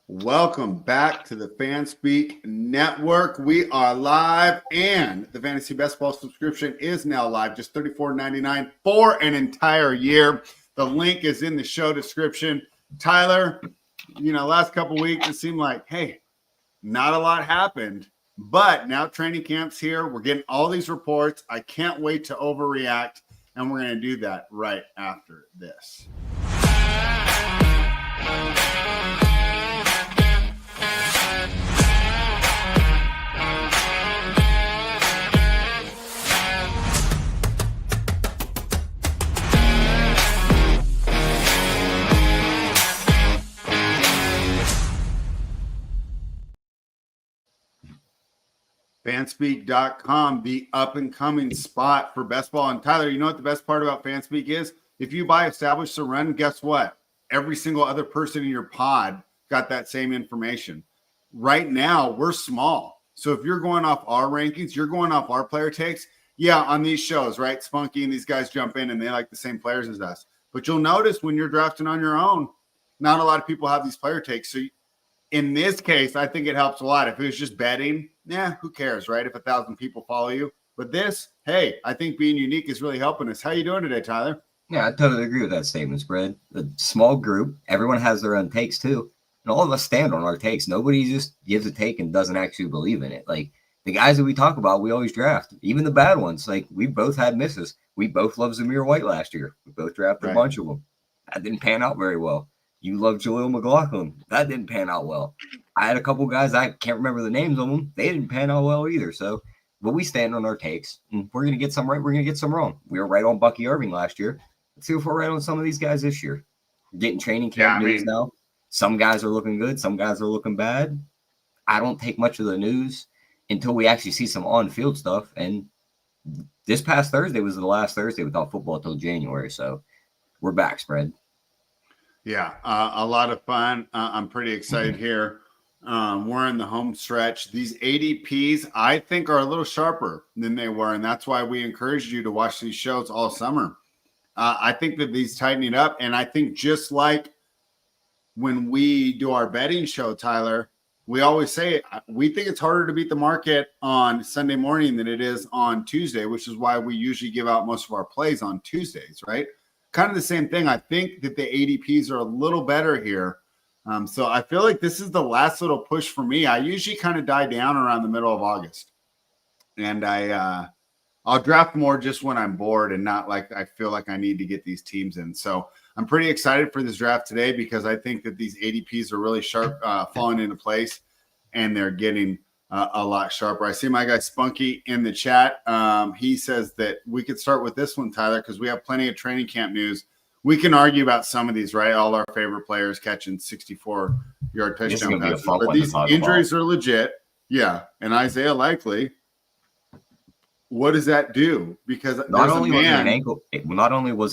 Welcome back to the Fanspeak Network. We are live, and the Fantasy Best Ball subscription is now live, just $34.99 for an entire year. The link is in the show description. Tyler, last couple weeks, it seemed like, hey, not a lot happened, but now training camp's here. We're getting all these reports. I can't wait to overreact, and we're going to do that right after this. Fanspeak.com, the up-and-coming spot for best ball. And Tyler, you know what the best part about Fanspeak is? If you buy Established to Run, guess what? Every single other person in your pod got that same information. Right now, we're small. So if you're going off our rankings, you're going off our player takes. Yeah, on these shows, right? Spunky and these guys jump in and they like the same players as us. But you'll notice when you're drafting on your own, not a lot of people have these player takes. So in this case, I think it helps a lot. If it was just betting, who cares, right? If 1,000 people follow you. But this, hey, I think being unique is really helping us. How you doing today, Tyler? Yeah, I totally agree with that statement, Spread. A small group, everyone has their own takes too. And all of us stand on our takes. Nobody just gives a take and doesn't actually believe in it. Like the guys that we talk about, we always draft. Even the bad ones. Like we both had misses. We both loved Zamir White last year. We both drafted a bunch of them. That didn't pan out very well. You love Jaleel McLaughlin. That didn't pan out well. I had a couple guys, I can't remember the names of them. They didn't pan out well either. So, but we stand on our takes. And we're going to get some right. We're going to get some wrong. We were right on Bucky Irving last year. Let's see if we're right on some of these guys this year. We're getting training camp news now. Some guys are looking good. Some guys are looking bad. I don't take much of the news until we actually see some on-field stuff. And this past Thursday was the last Thursday without football until January. So we're back, Spread. Yeah, a lot of fun. I'm pretty excited here. We're in the home stretch. These ADPs, I think, are a little sharper than they were, and that's why we encouraged you to watch these shows all summer. I think that these tightening up, and I think just like when we do our betting show, Tyler, we always say we think it's harder to beat the market on Sunday morning than it is on Tuesday, which is why we usually give out most of our plays on Tuesdays, right? Kind of the same thing. I think that the ADPs are a little better here. So I feel like this is the last little push for me. I usually kind of die down around the middle of August. And I'll draft more just when I'm bored and not like I feel like I need to get these teams in. So I'm pretty excited for this draft today because I think that these ADPs are really sharp, falling into place, and they're getting a lot sharper. I see my guy Spunky in the chat. He says that we could start with this one, Tyler, because we have plenty of training camp news. We can argue about some of these, right? All our favorite players catching 64-yard touchdown passes. But these injuries are legit. Yeah. And Isaiah Likely, what does that do? Because not only was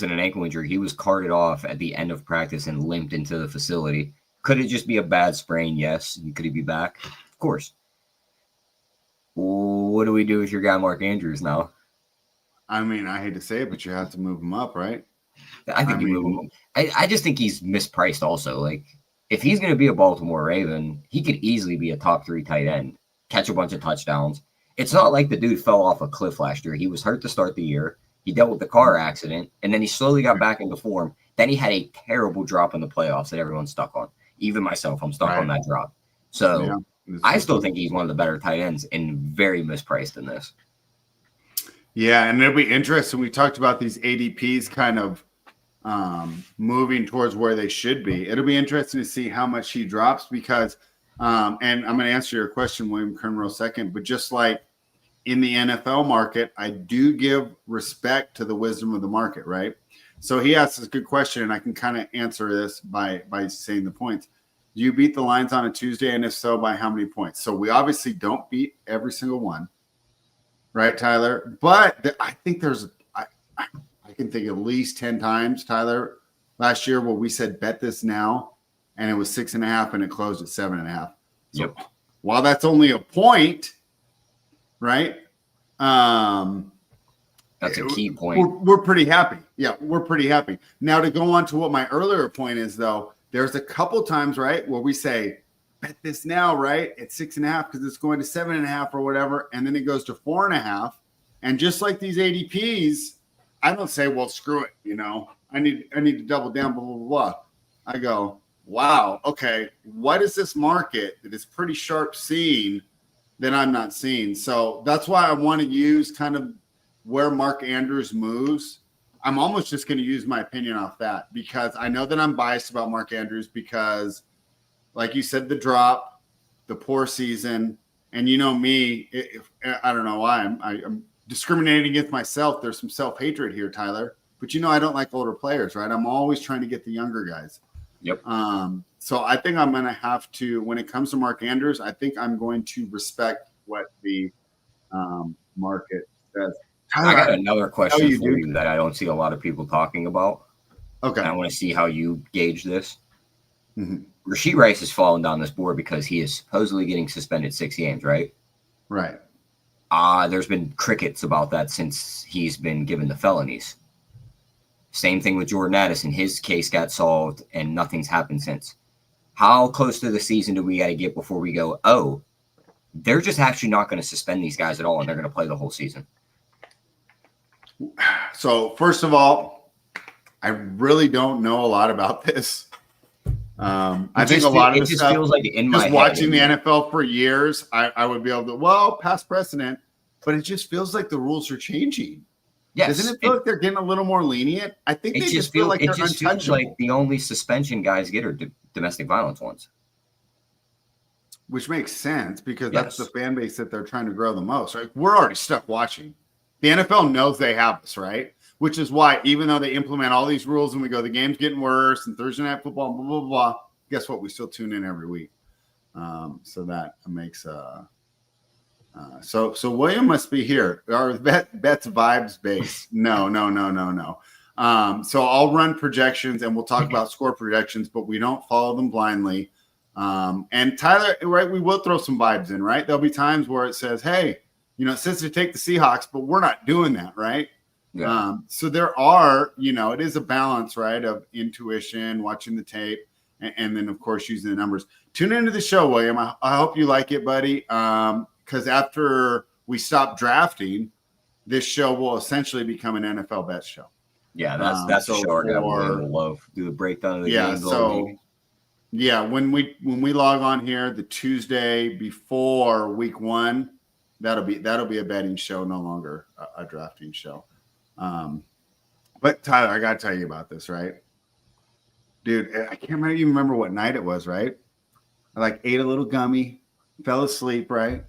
it an ankle injury, he was carted off at the end of practice and limped into the facility. Could it just be a bad sprain? Yes. Could he be back? Of course. What do we do with your guy Mark Andrews now? I mean, I hate to say it, but you have to move him up, right? I think you move him up. I just think he's mispriced also. Like, if he's going to be a Baltimore Raven, he could easily be a top 3 tight end, catch a bunch of touchdowns. It's not like the dude fell off a cliff last year. He was hurt to start the year. He dealt with the car accident, and then he slowly got back into form. Then he had a terrible drop in the playoffs that everyone's stuck on. Even myself, I'm stuck on that drop. So I still think he's one of the better tight ends and very mispriced in this. Yeah, and it'll be interesting. We talked about these ADPs kind of moving towards where they should be. It'll be interesting to see how much he drops because and I'm going to answer your question, William Kern, real second, but just like in the NFL market, I do give respect to the wisdom of the market, right? So he asked this good question, and I can kind of answer this by saying the points. Do you beat the lines on a Tuesday, and if so, by how many points? So we obviously don't beat every single one, right, Tyler? But I think there's I can think at least 10 times, Tyler, last year where we said bet this now, and it was 6.5, and it closed at 7.5. So while that's only a point, right? That's a key point. We're pretty happy. Yeah, we're pretty happy. Now to go on to what my earlier point is, though, there's a couple times, right, where we say, bet this now, right? At 6.5 because it's going to 7.5 or whatever, and then it goes to 4.5. And just like these ADPs, I don't say, well, screw it, I need to double down, blah, blah, blah. I go, wow, okay, what is this market that is pretty sharp seeing that I'm not seeing? So that's why I want to use kind of where Mark Andrews moves. I'm almost just going to use my opinion off that because I know that I'm biased about Mark Andrews because, like you said, the drop, the poor season, and me, I don't know why I'm discriminating against myself. There's some self-hatred here, Tyler, but I don't like older players, right? I'm always trying to get the younger guys. Yep. So I think I'm going to have to, when it comes to Mark Andrews, I think I'm going to respect what the market says. I got another question for you that I don't see a lot of people talking about. Okay. And I want to see how you gauge this. Mm-hmm. Rashee Rice has fallen down this board because he is supposedly getting suspended 6 games, right? Right. There's been crickets about that since he's been given the felonies. Same thing with Jordan Addison. His case got solved and nothing's happened since. How close to the season do we got to get before we go, oh, they're just actually not going to suspend these guys at all and they're going to play the whole season? So first of all, I really don't know a lot about this. I think a lot of the stuff feels like in my just head, watching the NFL for years, I would be able to, past precedent, but it just feels like the rules are changing. Yes. Doesn't it feel like they're getting a little more lenient? I think they just feel like they're untouchable. Feels like the only suspension guys get are domestic violence ones. Which makes sense because that's the fan base that they're trying to grow the most, right? We're already stuck watching. The NFL knows they have us, right? Which is why even though they implement all these rules and we go, the game's getting worse and Thursday Night Football, blah, blah, blah, guess what? We still tune in every week. So that makes so William must be here. Our bet's vibes based. No. So I'll run projections and we'll talk about score projections, but we don't follow them blindly. And Tyler, right, we will throw some vibes in, right? There'll be times where it says, hey, it says to take the Seahawks, but we're not doing that, right? Yeah. So there are, it is a balance, right, of intuition, watching the tape, and then, of course, using the numbers. Tune into the show, William. I hope you like it, buddy, because after we stop drafting, this show will essentially become an NFL bet show. Yeah, that's the show our guy will love. Do the breakdown of the games all week. Yeah, when we log on here the Tuesday before week 1, that'll be a betting show, no longer a drafting show. But Tyler, I gotta tell you about this, right? Dude, I can't even remember what night it was, right? I ate a little gummy, fell asleep, right?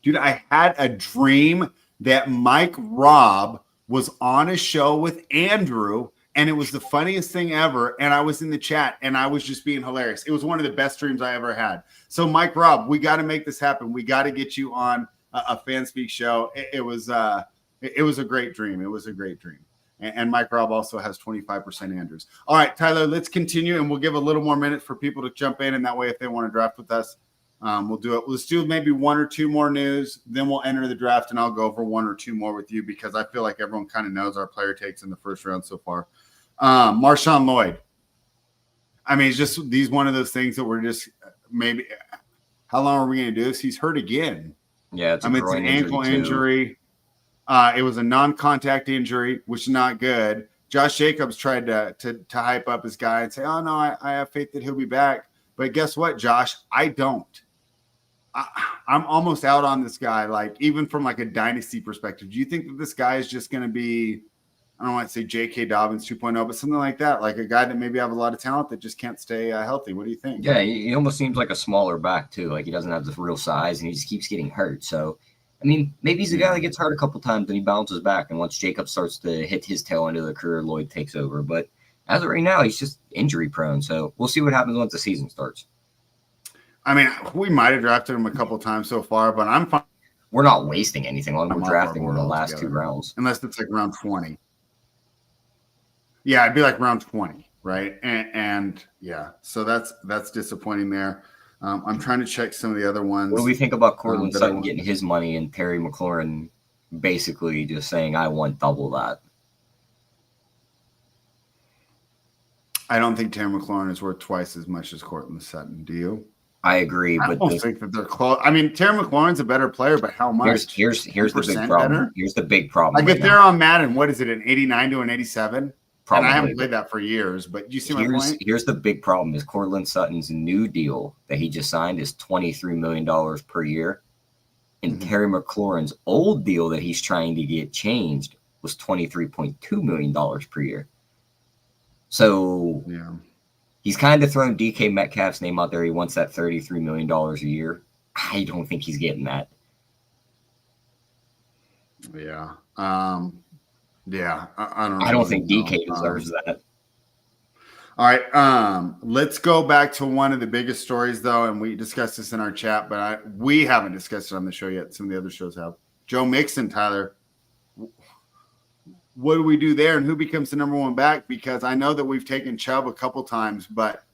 Dude, I had a dream that Mike Robb was on a show with Andrew, and it was the funniest thing ever. And I was in the chat, and I was just being hilarious. It was one of the best dreams I ever had. So, Mike Robb, we got to make this happen. We got to get you on a Fanspeak show. It was a great dream. It was a great dream. And Mike Robb also has 25% Andrews. All right, Tyler, let's continue, and we'll give a little more minutes for people to jump in, and that way, if they want to draft with us, we'll do it. Let's do maybe 1 or 2 more news, then we'll enter the draft, and I'll go over 1 or 2 more with you because I feel like everyone kind of knows our player takes in the first round so far. Marshawn Lloyd. I mean, it's just these one of those things that we're just maybe – how long are we going to do this? He's hurt again. Yeah, it's an ankle injury. It was a non-contact injury, which is not good. Josh Jacobs tried to hype up his guy and say, oh, no, I have faith that he'll be back. But guess what, Josh? I don't. I'm almost out on this guy, even from a dynasty perspective. Do you think that this guy is just going to be, I don't want to say J.K. Dobbins 2.0, but something like that, like a guy that maybe have a lot of talent that just can't stay healthy? What do you think? Yeah, he almost seems like a smaller back, too. He doesn't have the real size, and he just keeps getting hurt. So, I mean, maybe he's a guy that gets hurt a couple times and he bounces back. And once Jacob starts to hit his tail end of the career, Lloyd takes over. But as of right now, he's just injury prone. So we'll see what happens once the season starts. I mean, we might have drafted him a couple times so far, but I'm fine. We're not wasting anything on him. We're drafting in the last 2 rounds. Unless it's round 20. Yeah, it'd be round 20, right? And yeah, so that's disappointing there. I'm trying to check some of the other ones. What do we think about Cortland Sutton getting his money and Terry McLaurin basically just saying, I want double that? I don't think Terry McLaurin is worth twice as much as Cortland Sutton. Do you? I agree, I but don't think that they're close. I mean, Terry McLaurin's a better player, but how much? here's the big 10% problem. better? Here's the big problem Like right if they're now. on Madden, what is it, an 89 to an 87? And I Probably, haven't played but that for years, but you see my point? here's the big problem: is Cortland Sutton's new deal that he just signed is $23 million per year, and Terry McLaurin's old deal that he's trying to get changed was $23.2 million per year. So Yeah. he's kind of thrown DK Metcalf's name out there. He wants that $33 million a year. I don't think he's getting that. Yeah. Yeah. I don't know. I don't think DK deserves that. All right. Let's go back to one of the biggest stories, though, and we discussed this in our chat, but we haven't discussed it on the show yet. Some of the other shows have. Joe Mixon, Tyler. What do we do there, and who becomes the number one back? Because I know that we've taken Chubb a couple times, but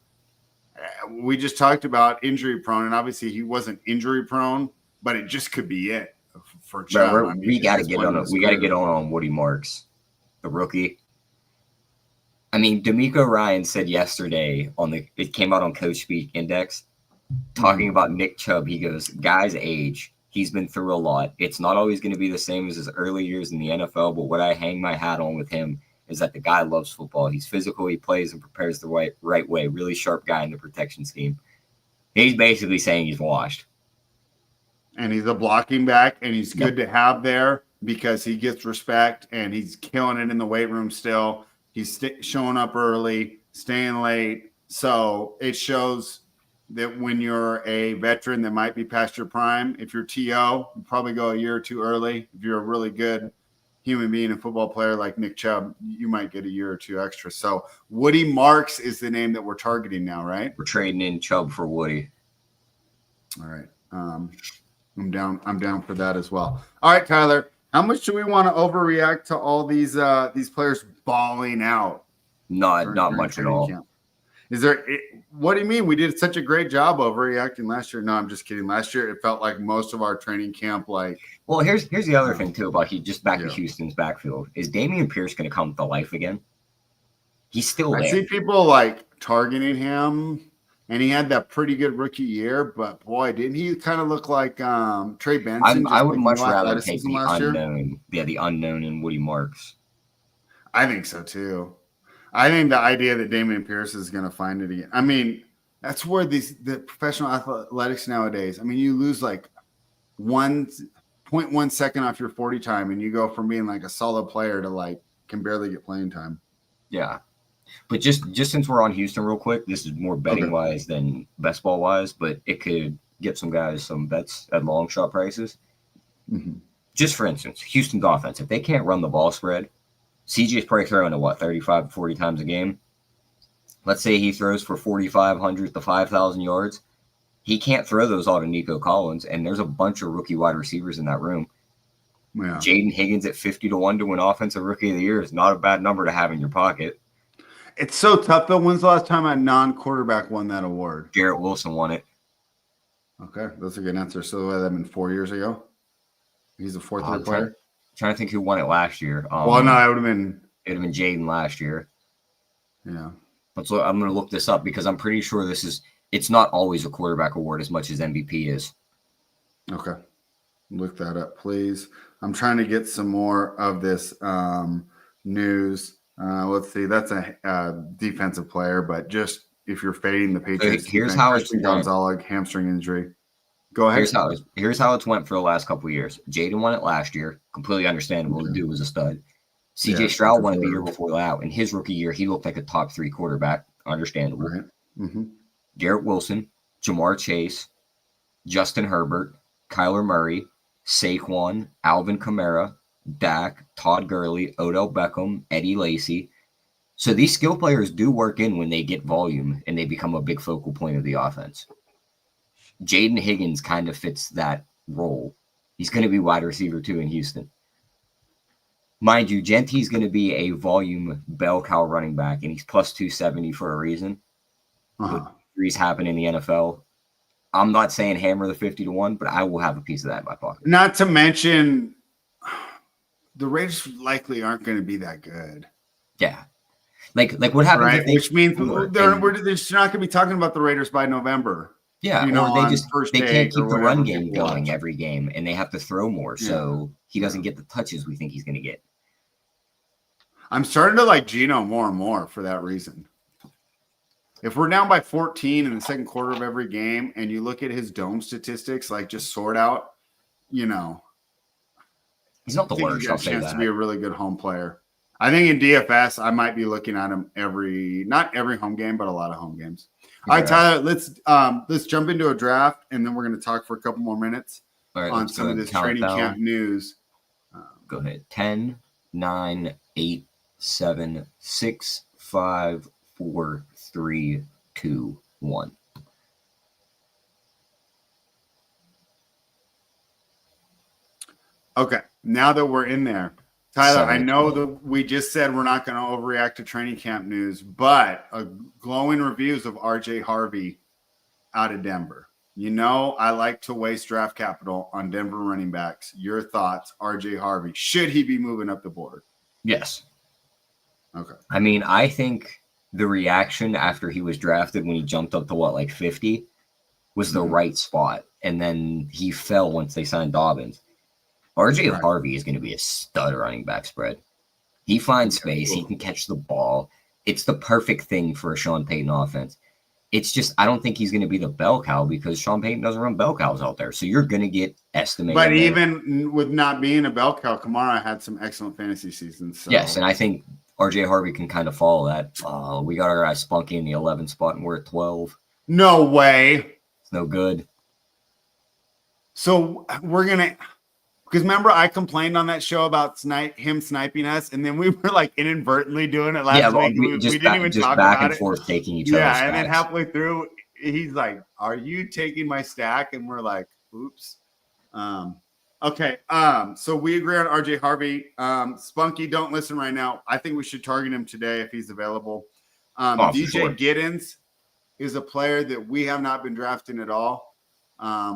we just talked about injury prone, and obviously he wasn't injury prone, but it just could be it for Chubb. Bro, we got to get on. We got to get on Woody Marks, the rookie. I mean, D'Amico Ryan said yesterday it came out on Coach Speak Index, talking about Nick Chubb. He goes, guy's age. He's been through a lot. It's not always going to be the same as his early years in the NFL, but what I hang my hat on with him is that the guy loves football. He's physical. He plays and prepares the right way. Really sharp guy in the protection scheme. He's basically saying he's washed. And he's a blocking back, and he's good to have there because he gets respect, and he's killing it in the weight room still. He's showing up early, staying late. So it shows that when you're a veteran that might be past your prime, if you're TO, you probably go a year or two early. If you're a really good human being and football player like Nick Chubb, you might get a year or two extra. So Woody Marks is the name that we're targeting now, right? We're trading in Chubb for Woody. All right. I'm down for that as well. All right, Tyler. How much do we want to overreact to all these players balling out? Not much at all. Camp? Is there? What do you mean? We did such a great job overreacting last year. No, I'm just kidding. Last year, it felt like most of our training camp, like. Well, here's the other thing too about to Houston's backfield. Is Dameon Pierce going to come to life again? He's still there. I see people like targeting him, and he had that pretty good rookie year. But boy, didn't he kind of look like Trey Benson? I would much rather take the unknown. Yeah, the unknown and Woody Marks. I think so too. I think the idea that Dameon Pierce is going to find it again. I mean, that's where the professional athletics nowadays. I mean, you lose like 1.1 second off your 40 time, and you go from being like a solid player to like can barely get playing time. Yeah, but just since we're on Houston real quick, this is more betting wise than best ball wise, but it could get some guys some bets at long shot prices. Mm-hmm. Just for instance, Houston's offense, if they can't run the ball spread, CJ's probably throwing it, 35 to 40 times a game? Let's say he throws for 4,500 to 5,000 yards. He can't throw those all to Nico Collins, and there's a bunch of rookie wide receivers in that room. Yeah. Jaden Higgins at 50-1 to win Offensive Rookie of the Year is not a bad number to have in your pocket. It's so tough, though. When's the last time a non-quarterback won that award? Garrett Wilson won it. Okay, that's a good answer. So that been 4 years ago? He's a fourth-year player? Trying to think who won it last year. Well, no, it would have been Jaden last year. Yeah. I'm going to look this up because I'm pretty sure it's not always a quarterback award as much as MVP is. Okay. Look that up, please. I'm trying to get some more of this news. Let's see. That's a defensive player, but just if you're fading the Patriots, here's how it's Gonzalez hamstring injury. Go ahead. Here's how it's went for the last couple of years. Jaden won it last year. Completely understandable. The dude was a stud. CJ Stroud won it the year before that. In his rookie year, he looked like a top 3 quarterback. Understandable. Right. Mm-hmm. Garrett Wilson, Jamar Chase, Justin Herbert, Kyler Murray, Saquon, Alvin Kamara, Dak, Todd Gurley, Odell Beckham, Eddie Lacy. So these skill players do work in when they get volume and they become a big focal point of the offense. Jaden Higgins kind of fits that role. He's going to be wide receiver too in Houston. Mind you, Gentry's going to be a volume bell cow running back, and he's plus 270 for a reason. Injuries happen in the NFL. I'm not saying hammer the 50-1, but I will have a piece of that in my pocket. Not to mention, the Raiders likely aren't going to be that good. Yeah. Like what happens? Right? Which means they're not going to be talking about the Raiders by November. Yeah, you know, or on first they can't take or keep the run whatever game people going watch. every game, and they have to throw more, Yeah. so he doesn't get the touches we think he's going to get. I'm starting to like Geno more and more for that reason. If we're down by 14 in the second quarter of every game, and you look at his dome statistics, like just sort out, you know, He's not I the think he's worst, got I'll a say chance to be that. a really good home player. I think in DFS, I might be looking at him not every home game, but a lot of home games. All right, Yeah. Tyler, let's jump into a draft, and then we're going to talk for a couple more minutes All right, on let's some go of ahead this and count training down. camp news. Go ahead. 10, 9, 8, 7, 6, 5, 4, 3, 2, 1. Okay, now that we're in there, Tyler, I 7 know that we just said we're not going to overreact to training camp news, but glowing reviews of RJ Harvey out of Denver. You know, I like to waste draft capital on Denver running backs. Your thoughts, RJ Harvey? Should he be moving up the board? Yes. Okay. I mean, I think the reaction after he was drafted when he jumped up to like 50 was the right spot. And then he fell once they signed Dobbins. RJ Right. Harvey is going to be a stud running back spread. He finds space. He can catch the ball. It's the perfect thing for a Sean Payton offense. It's just, I don't think he's going to be the bell cow because Sean Payton doesn't run bell cows out there. So you're going to get estimated. But even with not being a bell cow, Kamara had some excellent fantasy seasons. So. Yes, and I think RJ Harvey can kind of follow that. We got our guy Spunky in the 11 spot, and we're at 12. No way. It's no good. So we're going to, because remember I complained on that show about him sniping us, and then we were like inadvertently doing it last week. We didn't even talk back about and it. forth taking each other's Yeah, stacks. and then halfway through, he's like, "Are you taking my stack?" And we're like, "Oops." Okay. So we agree on RJ Harvey. Spunky, don't listen right now. I think we should target him today if he's available. DJ sure. Giddens is a player that we have not been drafting at all.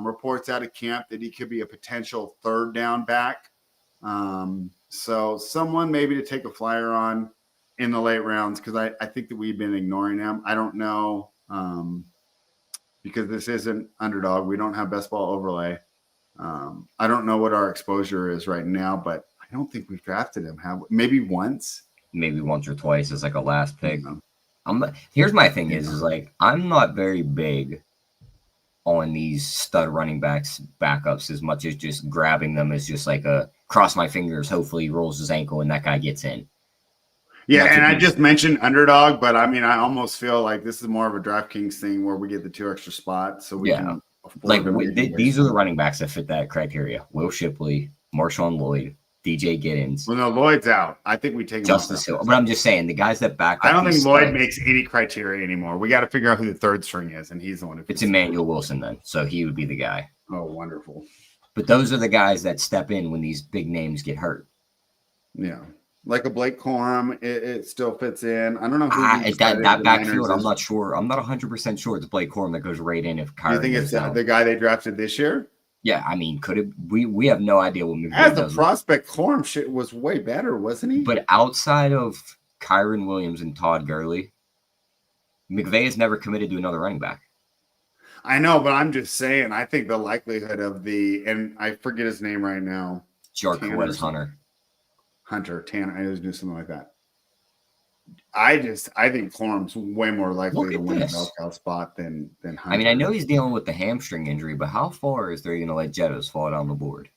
Reports out of camp that he could be a potential third down back. So someone maybe to take a flyer on in the late rounds, because I think that we've been ignoring him. I don't know, because this isn't Underdog. We don't have best ball overlay. I don't know what our exposure is right now, but I don't think we've drafted him. Maybe once or twice as like a last pick. Yeah. Here's my thing is like I'm not very big on these stud running backups as much as just grabbing them as just like a cross my fingers, hopefully he rolls his ankle and that guy gets in. Yeah, and I just mentioned Underdog, but I mean, I almost feel like this is more of a DraftKings thing where we get the 2 extra spots, so we can afford these are the running backs that fit that criteria: Will Shipley, Marshawn Lloyd, DJ Giddens. Well, no, Lloyd's out. I think we take Justice Hill. But I'm just saying the guys that back. I don't think Lloyd makes any criteria anymore. We got to figure out who the third string is, and he's the one who. It's Emmanuel Wilson then, so he would be the guy. Oh, wonderful! But those are the guys that step in when these big names get hurt. Yeah, like a Blake Corum, it still fits in. I don't know who that backfield. I'm not sure. I'm not 100% sure it's Blake Corum that goes right in if Kyrie. You think it's the guy they drafted this year? Yeah, I mean, could it? We have no idea what McVay as does. A prospect, Corum shit was way better, wasn't he? But outside of Kyron Williams and Todd Gurley, McVay has never committed to another running back. I know, but I'm just saying. I think the likelihood of and I forget his name right now. Jarquez Hunter. Tanner. I always do something like that. I think Corum's way more likely to win a bell cow spot than Hunter. I mean, I know he's dealing with the hamstring injury, but how far is there going to let Jettos fall down the board?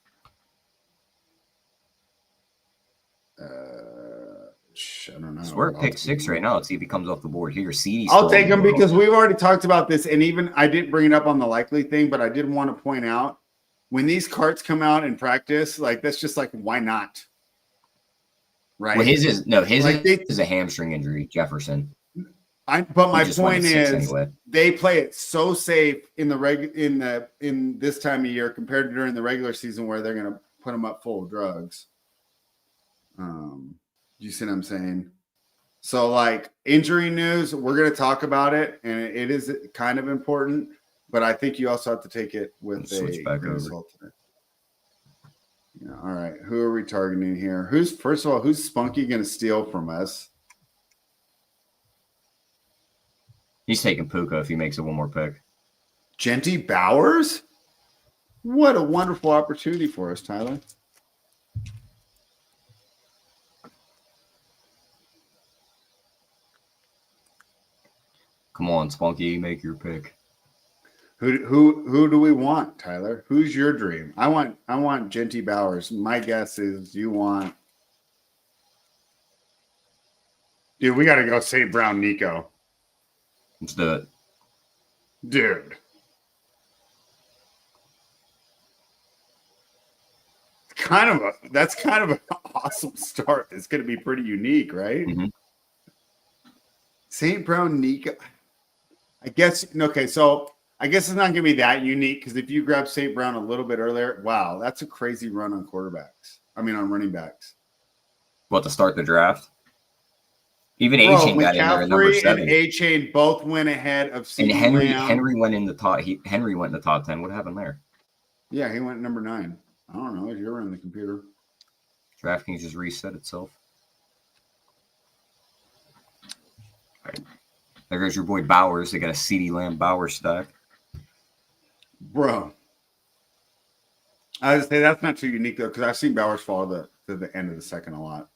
I don't know. So we're at pick 6 right now. Let's see if he comes off the board here. I'll take him because we've already talked about this, and even I didn't bring it up on the likely thing, but I did want to point out when these carts come out in practice, like that's just like why not? Right. Well, his is a hamstring injury, Jefferson. But my point is, they play it so safe in this time of year compared to during the regular season where they're going to put them up full of drugs. You see what I'm saying? So, like injury news, we're going to talk about it, and it is kind of important. But I think you also have to take it with a grain of salt today. Yeah, all right. Who are we targeting here? Who's Spunky going to steal from us? He's taking Puka if he makes it one more pick. Genty Bowers? What a wonderful opportunity for us, Tyler. Come on, Spunky, make your pick. Who do we want, Tyler? Who's your dream? I want Genty Bowers. My guess is you want. Dude, we got to go St. Brown Nico. Let's do it. Dude. That's kind of an awesome start. It's going to be pretty unique, right? Mm-hmm. St. Brown Nico. I guess, okay, so I guess it's not going to be that unique because if you grab St. Brown a little bit earlier, wow, that's a crazy run on quarterbacks. I mean, on running backs. What, to start the draft? Even A-Chain got in there at number 7. And A-Chain both went ahead of And CeeDee Lamb. Henry went in the top. Henry went in the top 10. What happened there? Yeah, he went number 9. I don't know. You're in the computer. DraftKings just reset itself. All right. There goes your boy Bowers. They got a CeeDee Lamb Bowers stack. Bro. I would say that's not too unique, though, because I've seen Bowers fall to the end of the second a lot.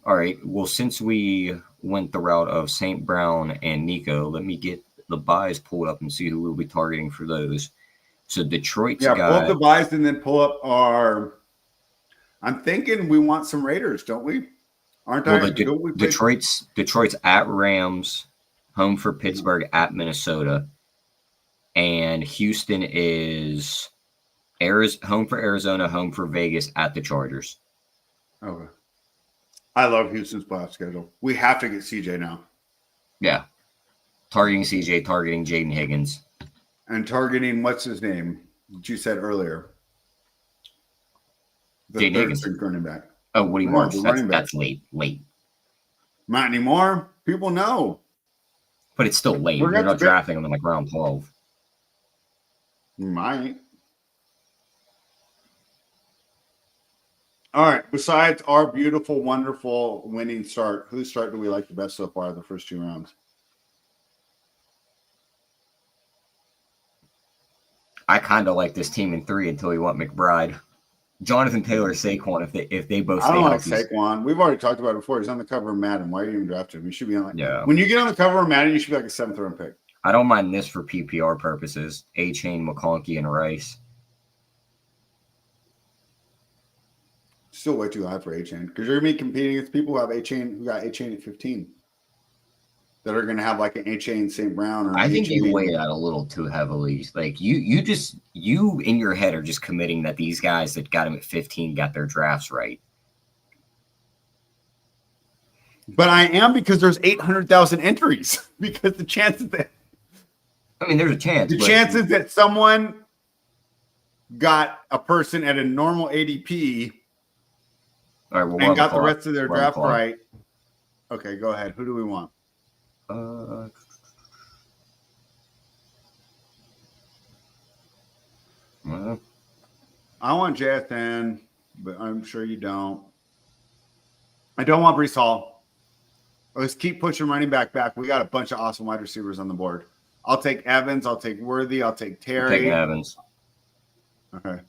All right. Well, since we went the route of St. Brown and Nico, let me get the buys pulled up and see who we'll be targeting for those. So Detroit's got... pull up the buys and then pull up our... I'm thinking we want some Raiders, don't we? Aren't I? Detroit's at Rams, home for Pittsburgh, at Minnesota. And Houston is home for Arizona, home for Vegas, at the Chargers. Okay. I love Houston's playoff schedule. We have to get CJ now. Yeah. Targeting CJ, targeting Jaden Higgins. And targeting, what's his name, that you said earlier? The Jaden third Higgins. string running back. Oh, Woody Marsh. That's late. Not anymore. People know. But it's still late. We're not drafting him in like round 12. You might. All right. Besides our beautiful, wonderful winning start, whose start do we like the best so far the first 2 rounds? I kind of like this team in 3 until we want McBride. Jonathan Taylor, Saquon, if they both stay I don't healthy. like Saquon. We've already talked about it before. He's on the cover of Madden. Why are you even drafting him? You should be on When you get on the cover of Madden, you should be like a 7th round pick. I don't mind this for PPR purposes. A-Chain, McConkey, and Rice. Still way too high for A-Chain because you're going to be competing against people who have A-Chain, who got A-Chain at 15. That are going to have like an A-Chain St. Brown. Or I think they weighed out a little too heavily. Like you in your head are just committing that these guys that got him at 15 got their drafts right. But I am, because there's 800,000 entries. Because the chances that there's a chance. The chances that someone got a person at a normal ADP and got the rest of their draft right. Okay, go ahead. Who do we want? I want JSN, but I'm sure you don't. I don't want Breece Hall. Let's keep pushing running back. We got a bunch of awesome wide receivers on the board. I'll take Evans. I'll take Worthy. I'll take Terry. Taking Evans. Okay.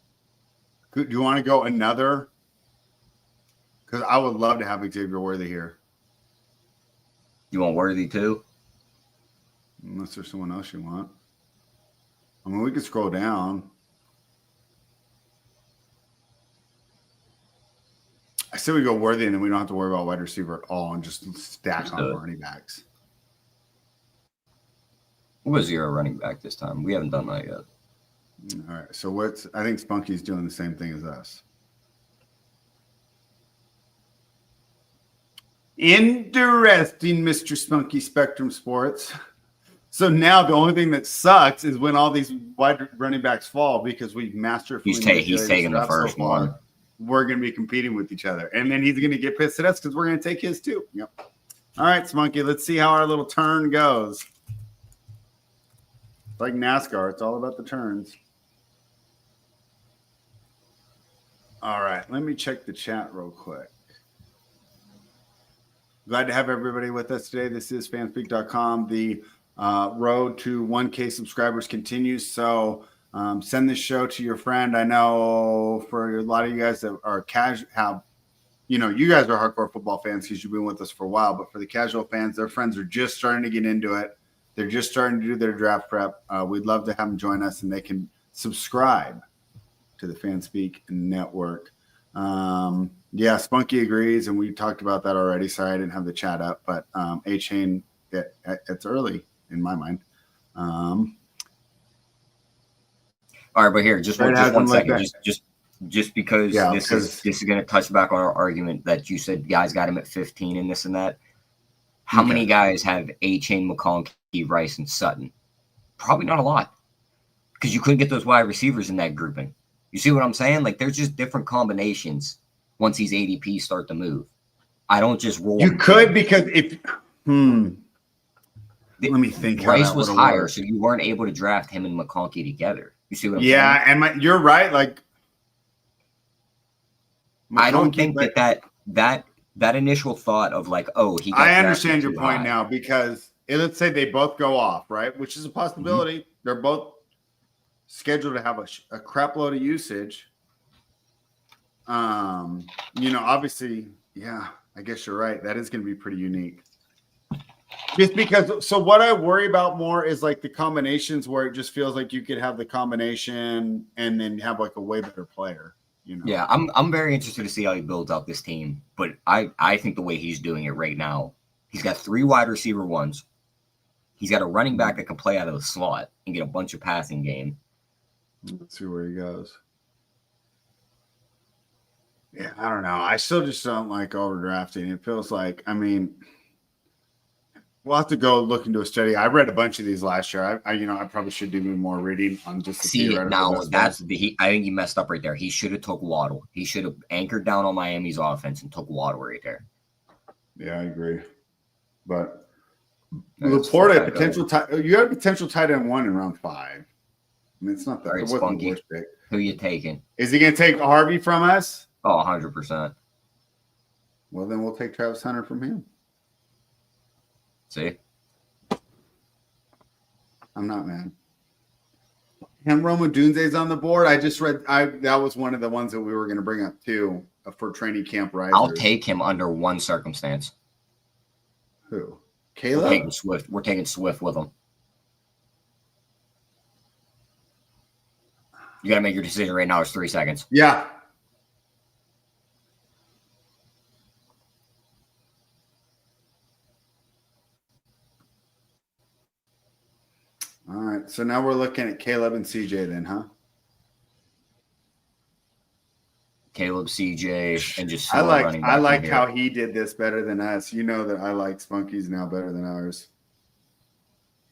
Do you want to go another? Because I would love to have Xavier Worthy here. You want Worthy too? Unless there's someone else you want. I mean, we could scroll down. I say we go Worthy, and then we don't have to worry about wide receiver at all and just stack on running backs. We'll go 0 running back this time. We haven't done that yet. All right. So I think Spunky's doing the same thing as us. Interesting, Mr. Spunky Spectrum Sports. So now the only thing that sucks is when all these wide running backs fall, because we masterfully. He's taking the first one. We're going to be competing with each other, and then he's going to get pissed at us because we're going to take his too. Yep. All right, Spunky. Let's see how our little turn goes. It's like NASCAR. It's all about the turns. All right. Let me check the chat real quick. Glad to have everybody with us today. This is fanspeak.com, the road to 1K subscribers continues. So send this show to your friend. I know for a lot of you guys that are casual, you guys are hardcore football fans because you've been with us for a while. But for the casual fans, their friends are just starting to get into it. They're just starting to do their draft prep. We'd love to have them join us, and they can subscribe to the Fanspeak Network. Yeah, Spunky agrees, and we talked about that already. Sorry, I didn't have the chat up, but A-Chain, it's early in my mind. All right, but here, just 1 second, just because this is going to touch back on our argument that you said guys got him at 15 and this and that. How many guys have A-Chain, McConkey, Rice, and Sutton? Probably not a lot, because you couldn't get those wide receivers in that grouping. You see what I'm saying? Like, there's just different combinations once these ADPs start to move. I don't just roll. You could, because if let me think. Rice was higher, so you weren't able to draft him and McConkey together. You see what I'm saying? Yeah, and you're right. Like, I don't think that initial thought of like, oh, he got I understand your high. point now, because let's say they both go off, right? Which is a possibility. Mm-hmm. They're both scheduled to have a crap load of usage. Obviously, yeah, I guess you're right. That is going to be pretty unique. Just because, so what I worry about more is like the combinations where it just feels like you could have the combination and then have like a way better player. Yeah, I'm very interested to see how he builds out this team, but I think the way he's doing it right now, he's got 3 wide receiver ones. He's got a running back that can play out of the slot and get a bunch of passing game. Let's see where he goes. Yeah, I don't know. I still just don't like overdrafting. It feels like, we'll have to go look into a study. I read a bunch of these last year. I probably should do more reading on just the theoretical. Now that's I think he messed up right there. He should have took Waddle. He should have anchored down on Miami's offense and took Waddle right there. Yeah, I agree. But Laporta, you have potential tight end 1 in round 5. It's not that. All right, Spunky, who you taking? Is he going to take Harvey from us? Oh, 100%. Well, then we'll take Travis Hunter from him. See? I'm not mad. And Roma Dunze's on the board. I just read that was one of the ones that we were going to bring up too for training camp risers. I'll take him under one circumstance. Who? Caleb? We're taking Swift. We're taking Swift with him. You got to make your decision right now. It's 3 seconds. Yeah. All right. So now we're looking at Caleb and CJ then, huh? Caleb, CJ, and just I like how he did this better than us. You know that I like Spunky's now better than ours.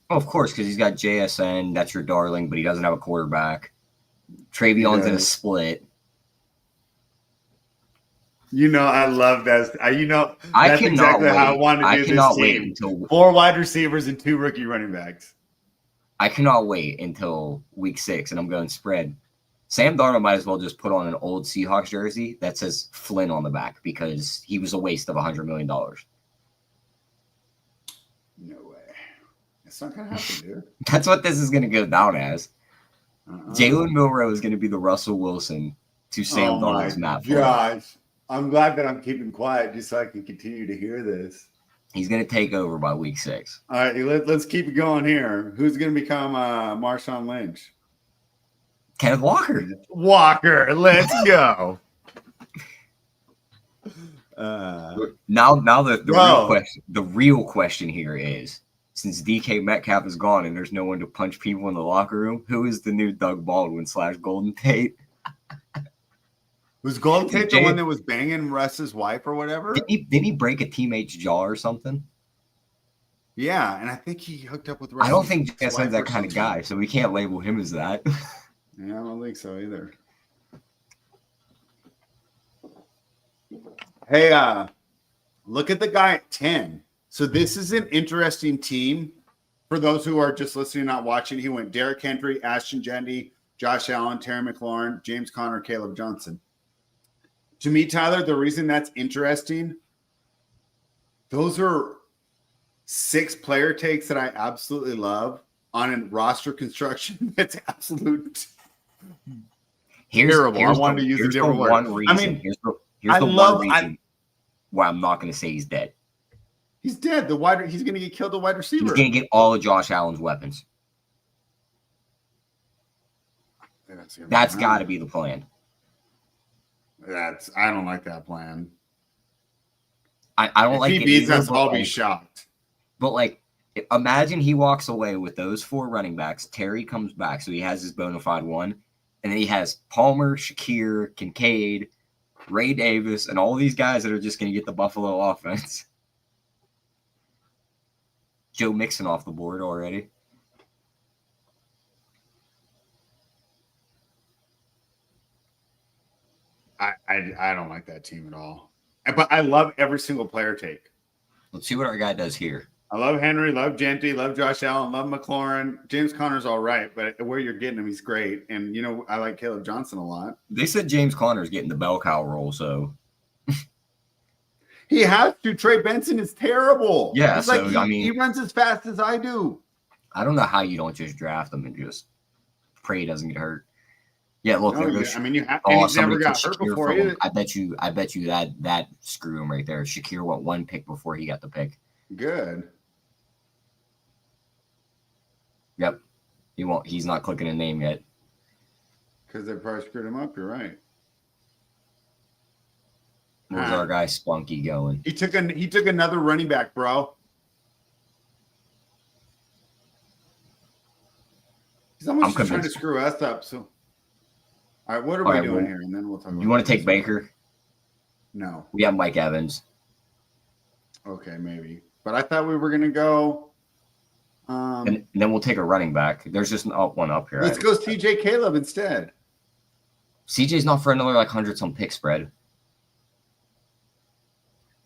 Oh, of course, because he's got JSN. That's your darling, but he doesn't have a quarterback. Travion's in a split. I love that. That's exactly how I wanted to do this team. 4 wide receivers and 2 rookie running backs. I cannot wait until week 6, and I'm going spread. Sam Darnold might as well just put on an old Seahawks jersey that says Flynn on the back, because he was a waste of $100 million. No way. It's not going to happen, dude. That's what this is going to go down as. Jalen Milroe is going to be the Russell Wilson to Sam Darnold's Matt Flynn. Gosh. I'm glad that I'm keeping quiet just so I can continue to hear this. He's going to take over by week 6. All right, let's keep it going here. Who's going to become Marshawn Lynch? Kenneth Walker. Let's go. Now the real question here is, since DK Metcalf is gone and there's no one to punch people in the locker room, who is the new Doug Baldwin / Golden Tate? Was Golden Tate the one that was banging Russ's wife or whatever? Didn't he break a teammate's jaw or something? Yeah, and I think he hooked up with Russ's I don't think JSN's that kind of guy, so we can't label him as that. Yeah, I don't think so either. Hey, look at the guy at 10. So this is an interesting team. For those who are just listening, not watching, he went Derrick Henry, Ashton Jendy, Josh Allen, Terry McLaurin, James Conner, Caleb Johnson. To me, Tyler, the reason that's interesting, those are 6 player takes that I absolutely love on a roster construction that's absolute terrible. I wanted to use a different word. One reason. I mean, here's the one reason why I'm not going to say he's dead. He's dead. He's going to get killed. The wide receiver. He's going to get all of Josh Allen's weapons. That's got to be the plan. I don't like that plan. I don't like it. If he beats us, I'll be shocked. But like, imagine he walks away with those 4 running backs. Terry comes back, so he has his bona fide one, and then he has Palmer, Shakir, Kincaid, Ray Davis, and all these guys that are just going to get the Buffalo offense. Joe Mixon off the board already. I don't like that team at all. But I love every single player take. Let's see what our guy does here. I love Henry, love Genty, love Josh Allen, love McLaurin. James Conner's all right, but where you're getting him, he's great. And, I like Caleb Johnson a lot. They said James Conner's getting the bell cow role, so. He has to. Trey Benson is terrible. Yeah, he runs as fast as I do. I don't know how you don't just draft him and just pray he doesn't get hurt. Yeah, look, there goes. I mean, you have. And he's never got hurt before. I bet you that screw him right there. Shakir went 1 pick before he got the pick. Good. Yep. He won't. He's not clicking a name yet. Because they probably screwed him up. You're right. Where's our guy Spunky going? He took another running back, bro. He's almost trying to screw us up. So, all right, what are we doing here? And then we'll talk. You want to take Baker? No. We have Mike Evans. Okay, maybe. But I thought we were gonna go. And then we'll take a running back. There's just one up here. Let's go CJ Caleb instead. CJ's not for another 100-some pick spread.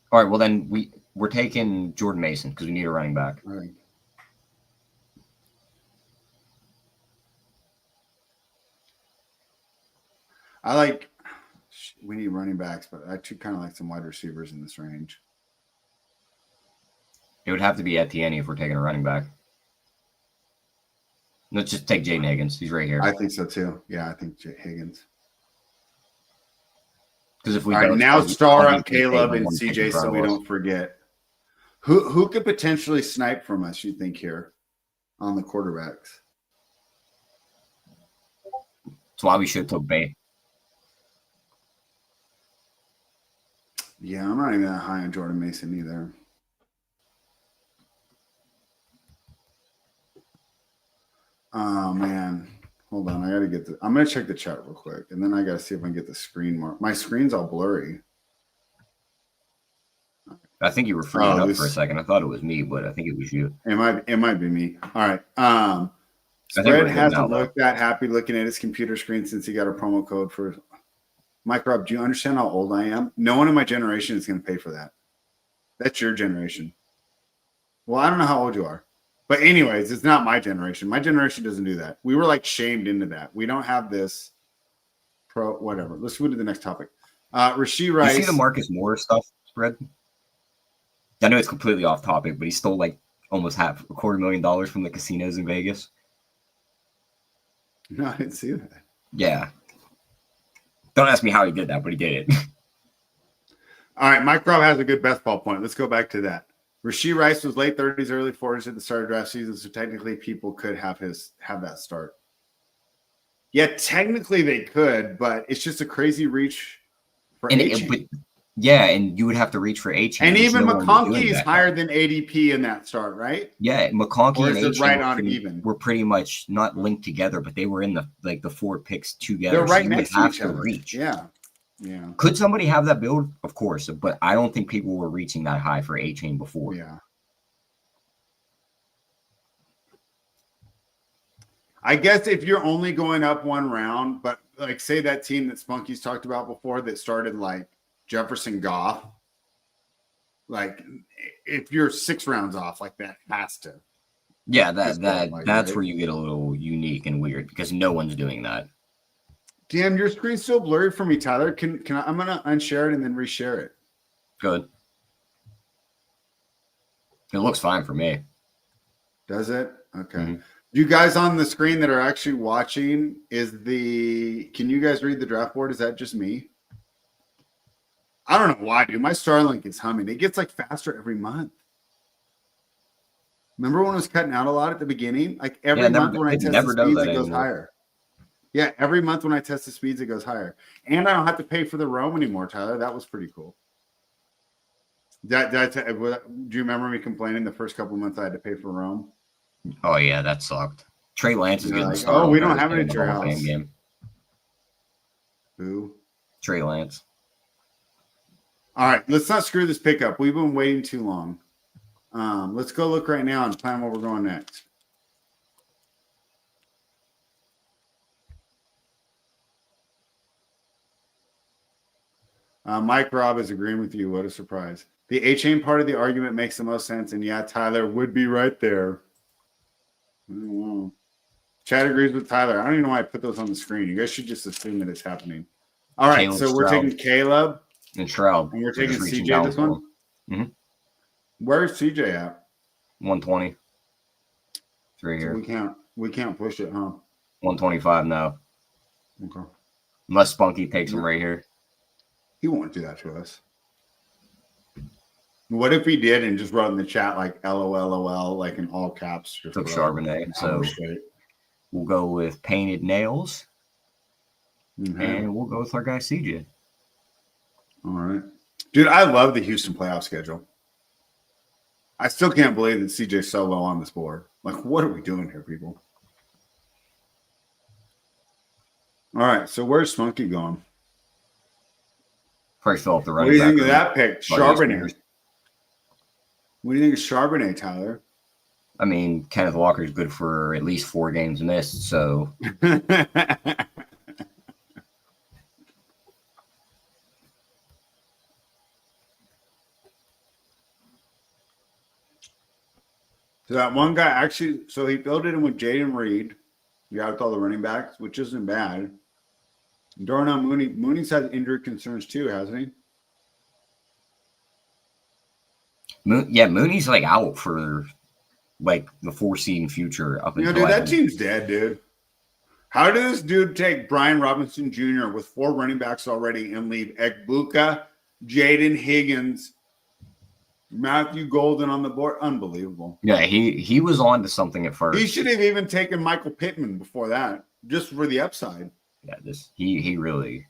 All right, well then we're taking Jordan Mason because we need a running back. All right. We need running backs, but I kind of like some wide receivers in this range. It would have to be Etienne if we're taking a running back. Let's just take Jaden Higgins. He's right here. I think so too. Yeah, I think Higgins. Because if we now star up Caleb and CJ so we don't forget. Who could potentially snipe from us, you think, here on the quarterbacks? That's why we should take Bay. Yeah, I'm not even that high on Jordan Mason either. Oh man, hold on. I gotta get I'm gonna check the chat real quick, and then I gotta see if I can get the screen mark. My screen's all blurry. I think you were freeing up for a second. I thought it was me, but I think it was you. It might be me. All right. Spread hasn't looked that happy looking at his computer screen since he got a promo code for Mike Rob. Do you understand how old I am? No one in my generation is going to pay for that. That's your generation. Well, I don't know how old you are. But anyways, it's not my generation. My generation doesn't do that. We were shamed into that. We don't have this whatever. Let's move to the next topic. Rashee Rice. You see the Marcus Morris stuff spread? I know it's completely off topic, but he stole almost $250,000 from the casinos in Vegas. No, I didn't see that. Yeah. Don't ask me how he did that, but he did it. All right, Mike Robb has a good best ball point. Let's go back to that. Rashee Rice was late 30s, early 40s at the start of draft season, so technically people could have that start. Yeah, technically they could, but it's just a crazy reach for A-Chain. Yeah, and you would have to reach for A-Chain. And even McConkey is higher than ADP in that start, right? Yeah, McConkey and A-Chain were pretty much not linked together, but they were in the 4 picks together. They're right next to each other. Reach. Yeah. Could somebody have that build? Of course, but I don't think people were reaching that high for A-Chain before. Yeah. I guess if you're only going up one round, but say that team that Spunky's talked about before that started Jefferson Goff, if you're 6 rounds off, that has to. Yeah, that's where you get a little unique and weird because no one's doing that. Damn, your screen's still blurry for me, Tyler. Can I'm gonna unshare it and then reshare it. Good. It looks fine for me. Does it? Okay. Mhm. You guys on the screen that are actually watching, can you guys read the draft board? Is that just me? I don't know why, dude. My Starlink is humming. It gets like faster every month. Remember when it was cutting out a lot at the beginning? Like every month when I it test the never does speeds, that it goes anymore. higher. Yeah, every month when I test the speeds, it goes higher. And I don't have to pay for the roam anymore, Tyler. That was pretty cool. Do you remember me complaining the first couple of months I had to pay for roam? Oh yeah, that sucked. Trey Lance is You're getting like, started. oh, on we don't Thursday have it in at the your Hall of Fame house. game. Who? Trey Lance. All right, let's not screw this pickup. We've been waiting too long. Let's go look right now and plan where we're going next. Mike Robb is agreeing with you. What a surprise. The A-chain part of the argument makes the most sense. And yeah, Tyler would be right there. I don't know. Chad agrees with Tyler. I don't even know why I put those on the screen. You guys should just assume that it's happening. All right, Caleb so we're Stroud. taking Caleb. And Shroud. And we're taking just reaching CJ down this for one? him. Where's CJ at? 120. It's right So here. we can't push it, huh? 125 now. Okay. Unless Spunky takes him right here. He won't do that to us. What if he did and just wrote in the chat like LOL, like in all caps? Took Charbonnet. So we'll go with Painted Nails. Mm-hmm. And we'll go with our guy CJ. All right. Dude, I love the Houston playoff schedule. I still can't believe that CJ's so low on this board. Like, what are we doing here, people? All right, so where's Spunky going? Probably fill up the What running do you back think of room. that pick? Charbonnet. What do you think of Charbonnet, Tyler? I mean, Kenneth Walker's good for at least 4 games missed, so. So that one guy actually, so he filled it in with Jaden Reed. You got with all the running backs, which isn't bad. Darnell Mooney. Mooney's had injury concerns too, hasn't he? Mooney's like out for like the foreseeing future up until Dude, that team's dead, dude. How did this dude take Brian Robinson Jr. with 4 running backs already and leave Egbuka, Jaden Higgins, Matthew Golden on the board? Unbelievable. Yeah, he was on to something at first. He should have even taken Michael Pittman before that, just for the upside. Yeah, he really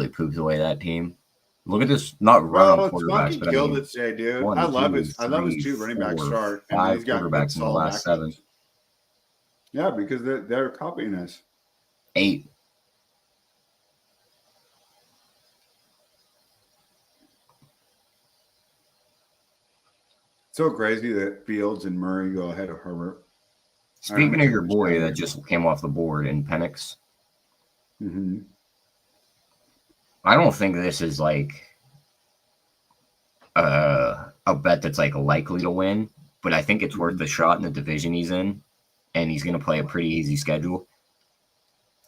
poops away that team. Look at this, not running quarterbacks, but killed it today, dude. I love his 2 running back start. 5 quarterbacks in the last 7. Yeah, because they're copying us. 8. So crazy that Fields and Murray go ahead of Herbert. Speaking of your boy that just came off the board in Penix, I don't think this is like a bet that's like likely to win, but I think it's worth the shot in the division he's in, and he's going to play a pretty easy schedule.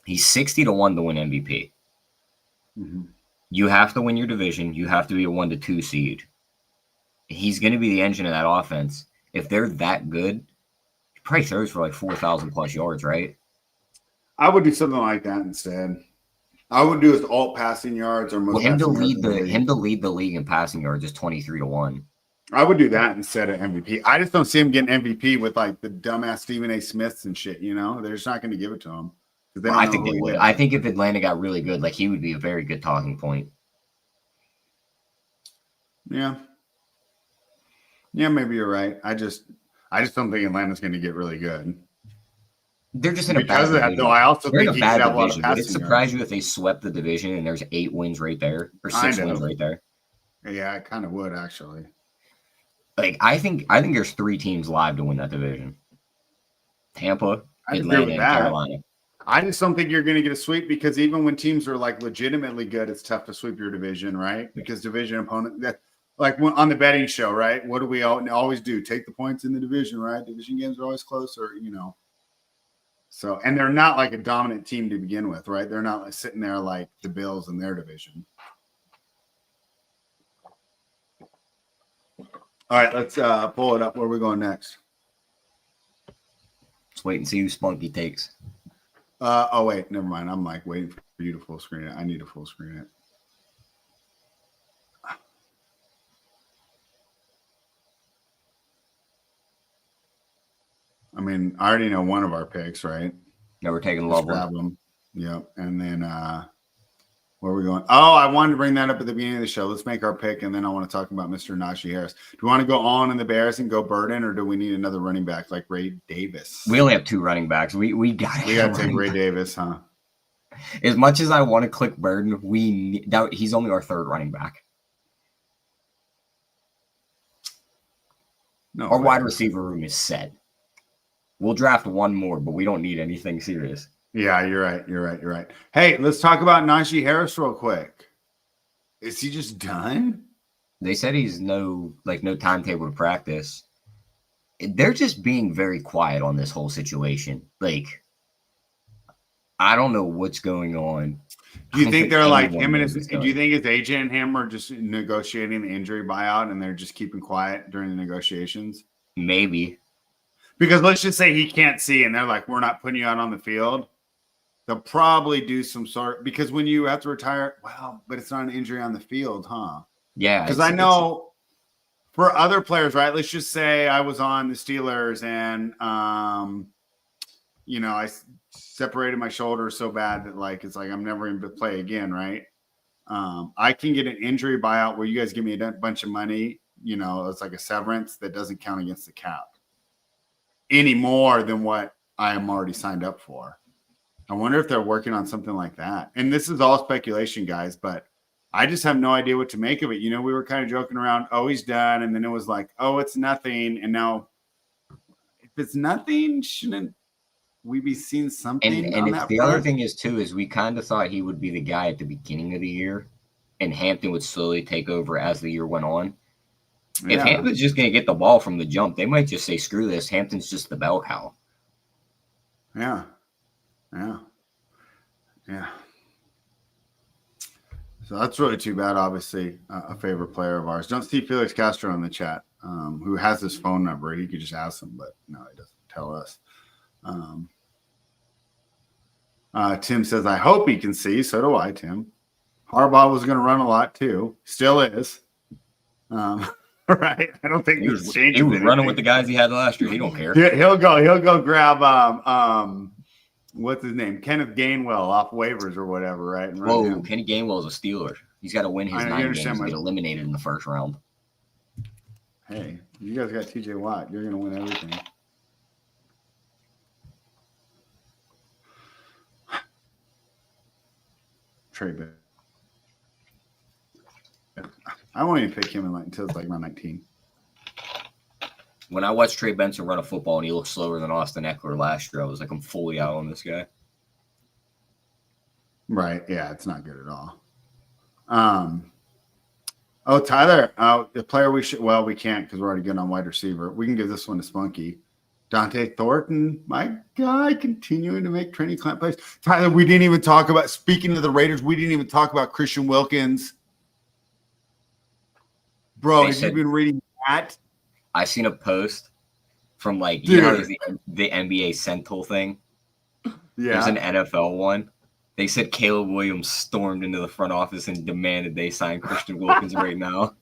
He's 60-1 to win MVP. You have to win your division. You have to be a 1 to 2 seed. He's going to be the engine of that offense. If they're that good, he probably throws for like 4,000 plus yards, right? I would do something like that instead. I would do his alt passing yards or most him to lead the league in passing yards is 23-1. I would do that instead of MVP. I just don't see him getting MVP with like the dumbass Stephen A. Smiths and shit. They're just not going to give it to him. I think they would. I think if Atlanta got really good, like he would be a very good talking point. Yeah. Yeah, maybe you're right. I just don't think Atlanta's going to get really good. They're just in a because bad of that, division. though. I also They're think in a he bad could have a lot of division. Would it passing surprise yards. you if they swept the division and there's 8 wins right there or 6 wins right there? Yeah, it kind of would actually. Like I think there's 3 teams live to win that division: Tampa, Atlanta, and Carolina. I just don't think you're going to get a sweep because even when teams are like legitimately good, it's tough to sweep your division, right? Because division opponent that. Like on the betting show, right? What do we always do? Take the points in the division, right? Division games are always closer, So, and they're not like a dominant team to begin with, right? They're not like sitting there like the Bills in their division. All right, let's pull it up. Where are we going next? Let's wait and see who Spunky takes. Oh wait, never mind. I'm like waiting for you to full screen it. I need to full screen it. I mean, I already know one of our picks, right? No, we're taking Just Loveland. grab them. Yep. And then where are we going? Oh, I wanted to bring that up at the beginning of the show. Let's make our pick, and then I want to talk about Mr. Najee Harris. Do we want to go on in the Bears and go Burden, or do we need another running back like Ray Davis? We only have 2 running backs. We got to take Ray Davis, huh? As much as I want to click Burden, he's only our 3rd running back. No, our wide receiver room is set. We'll draft 1 more, but we don't need anything serious. Yeah, you're right. Hey, let's talk about Najee Harris real quick. Is he just done? They said he's no timetable to practice. They're just being very quiet on this whole situation. Like, I don't know what's going on. Do you think they're like him and his? Do you think his agent and him are just negotiating the injury buyout, and they're just keeping quiet during the negotiations? Maybe. Because let's just say he can't see, and they're like, "We're not putting you out on the field." They'll probably do some sort, because when you have to retire, well, but it's not an injury on the field, huh? Yeah. Because I know for other players, right? Let's just say I was on the Steelers and, I separated my shoulder so bad that it's like I'm never going to play again, right? I can get an injury buyout where you guys give me a bunch of money. It's like a severance that doesn't count against the cap any more than what I am already signed up for. I wonder if they're working on something like that. And this is all speculation, guys, but I just have no idea what to make of it. We were kind of joking around, oh, he's done. And then it was like, oh, it's nothing. And now if it's nothing, shouldn't we be seeing something? And the other thing is, too, is we kind of thought he would be the guy at the beginning of the year, and Hampton would slowly take over as the year went on. Yeah. If Hampton's just going to get the ball from the jump, they might just say, screw this. Hampton's just the bell cow. Yeah. So that's really too bad. Obviously, a favorite player of ours. Don't see Felix Castro in the chat, who has his phone number. He could just ask him, but no, he doesn't tell us. Tim says, I hope he can see. So do I, Tim. Harbaugh was going to run a lot too. Still is. Right? I don't think he was running with the guys he had last year. He don't care. He'll go grab what's his name? Kenneth Gainwell off waivers or whatever, right? And whoa, Kenny Gainwell is a Steeler. He's got to win his 9 games and get eliminated in the first round. Hey, you guys got TJ Watt. You're going to win everything. Trey Benson. I won't even pick him until it's like around 19. When I watched Trey Benson run a football and he looked slower than Austin Eckler last year, I was like, I'm fully out on this guy. Right. Yeah, it's not good at all. Tyler, the player we can't because we're already good on wide receiver. We can give this one to Spunky. Dante Thornton, my guy, continuing to make training camp plays. Tyler, we didn't even talk about, speaking of the Raiders, we didn't even talk about Christian Wilkins. Bro, have you been reading that? I seen a post from the NBA Sentinel thing. Yeah. There's an NFL one. They said Caleb Williams stormed into the front office and demanded they sign Christian Wilkins right now.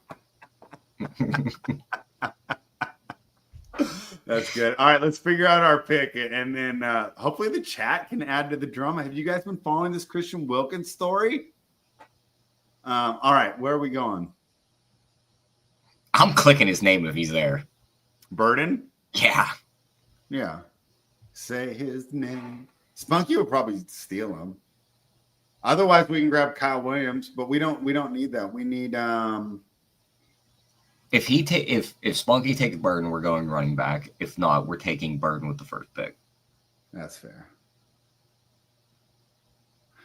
That's good. All right, let's figure out our pick, and then hopefully the chat can add to the drama. Have you guys been following this Christian Wilkins story? All right, where are we going? I'm clicking his name if he's there. Burden? Yeah. Say his name. Spunky will probably steal him. Otherwise, we can grab Kyle Williams, but we don't need that. We need if Spunky takes Burden, we're going running back. If not, we're taking Burden with the first pick. That's fair.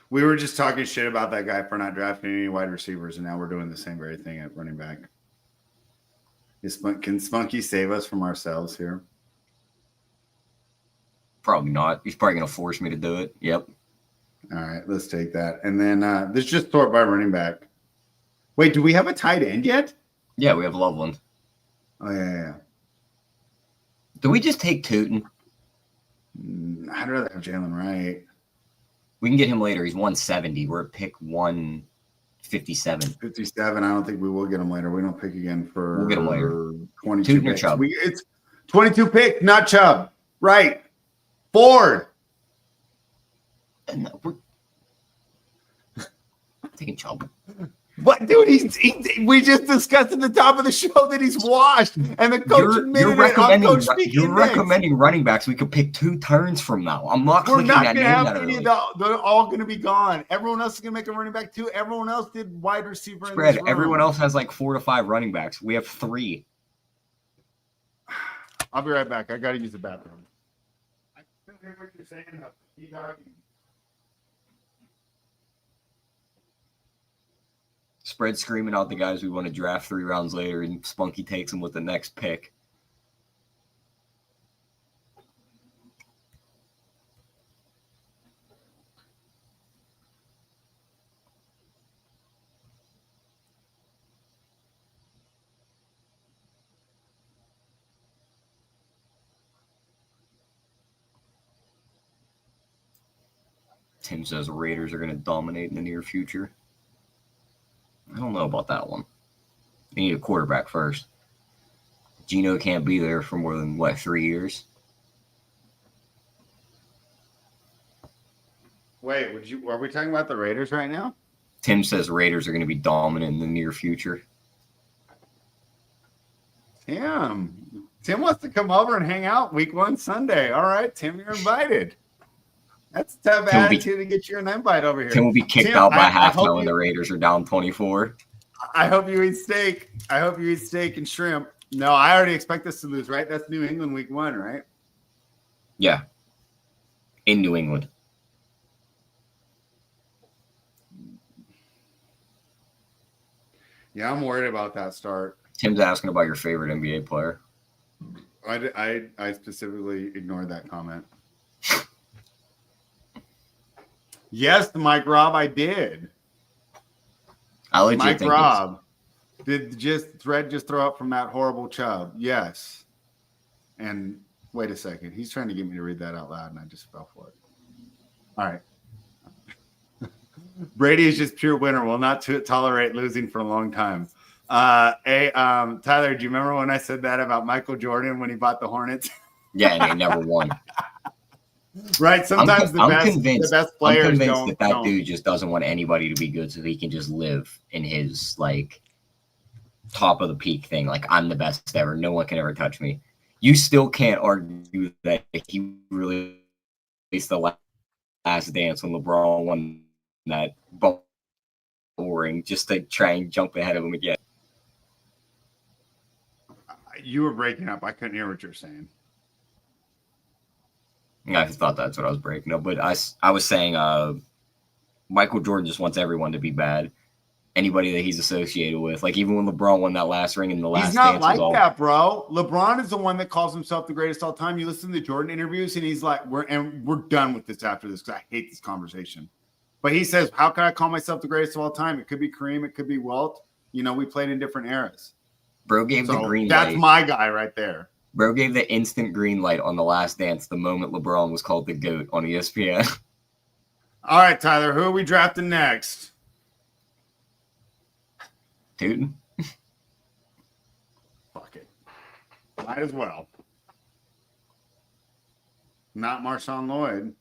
We were just talking shit about that guy for not drafting any wide receivers, and now we're doing the same very thing at running back. Can Spunky save us from ourselves here? Probably not. He's probably going to force me to do it. Yep. All right, let's take that. And then let's just sort by running back. Wait, do we have a tight end yet? Yeah, we have Loveland. Oh, yeah. Do we just take Tootin? I'd rather have Jalen Wright. We can get him later. He's 170. We're at pick 157. 57. I don't think we will get him later. We don't pick again for We'll get him later. 22 Tootin or picks. Chubb? It's 22 pick, not Chubb. Right. Ford. And we're taking Chubb. What, dude? We just discussed at the top of the show that he's washed, and the coach You're recommending recommending running backs. We could pick 2 turns from now. I'm not We're clicking not that going to name have that any early. of they're all going to be gone. Everyone else is going to make a running back too. Everyone else did wide receiver. Spread. In this room. Everyone else has like 4 to 5 running backs. We have 3. I'll be right back. I got to use the bathroom. I can hear what you're saying. Spread screaming out the guys we want to draft 3 rounds later, and Spunky takes them with the next pick. Tim says Raiders are going to dominate in the near future. I don't know about that one. They need a quarterback first. Geno can't be there for more than, 3 years? Wait, are we talking about the Raiders right now? Tim says Raiders are going to be dominant in the near future. Tim wants to come over and hang out week 1 Sunday. All right, Tim, you're invited. That's a tough attitude to get you an invite over here. Tim will be kicked out by halftime when the Raiders are down 24. I hope you eat steak. I hope you eat steak and shrimp. No, I already expect us to lose, right? That's New England week 1, right? Yeah. In New England. Yeah, I'm worried about that start. Tim's asking about your favorite NBA player. I specifically ignored that comment. Yes, Mike Robb, I did. Mike Robb. Did Thread just throw up from that horrible Chubb? Yes. And wait a second. He's trying to get me to read that out loud, and I just fell for it. All right. Brady is just pure winner. Will not tolerate losing for a long time. Tyler, do you remember when I said that about Michael Jordan when he bought the Hornets? Yeah, and they never won. Right. Sometimes the best players I'm convinced that dude just doesn't want anybody to be good so he can just live in his top of the peak thing. Like, I'm the best ever. No one can ever touch me. You still can't argue that he really faced the last dance when LeBron won that ball ring just to try and jump ahead of him again. You were breaking up. I couldn't hear what you're saying. I thought that's what I was breaking up, but I was saying Michael Jordan just wants everyone to be bad. Anybody that he's associated with, like even when LeBron won that last ring in the last he's not dance like that, bro. LeBron is the one that calls himself the greatest all time. You listen to the Jordan interviews, and he's like, "We're done with this after this because I hate this conversation." But he says, "How can I call myself the greatest of all time? It could be Kareem, it could be Walt. You know, we played in different eras." Bro gave the green light. That's my guy right there. Bro gave the instant green light on the last dance the moment LeBron was called the GOAT on ESPN. All right, Tyler, who are we drafting next? Tootin? Fuck it. Might as well. Not Marshawn Lloyd.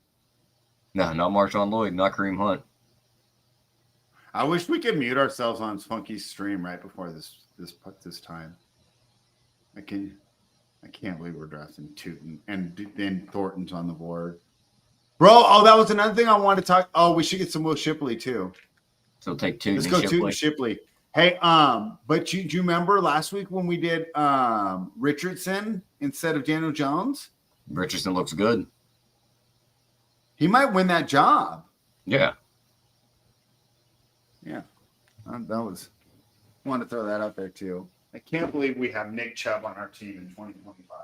No, not Marshawn Lloyd, not Kareem Hunt. I wish we could mute ourselves on Spunky's stream right before this time. I can't believe we're drafting Tootin and then Thornton's on the board. Bro, that was another thing I wanted to talk. Oh, we should get some Will Shipley too. So take Tootin. Let's go Tootin Shipley. Hey, but do you remember last week when we did Richardson instead of Daniel Jones? Richardson looks good. He might win that job. Yeah. Yeah. That was I wanted to throw that out there too. I can't believe we have Nick Chubb on our team in 2025.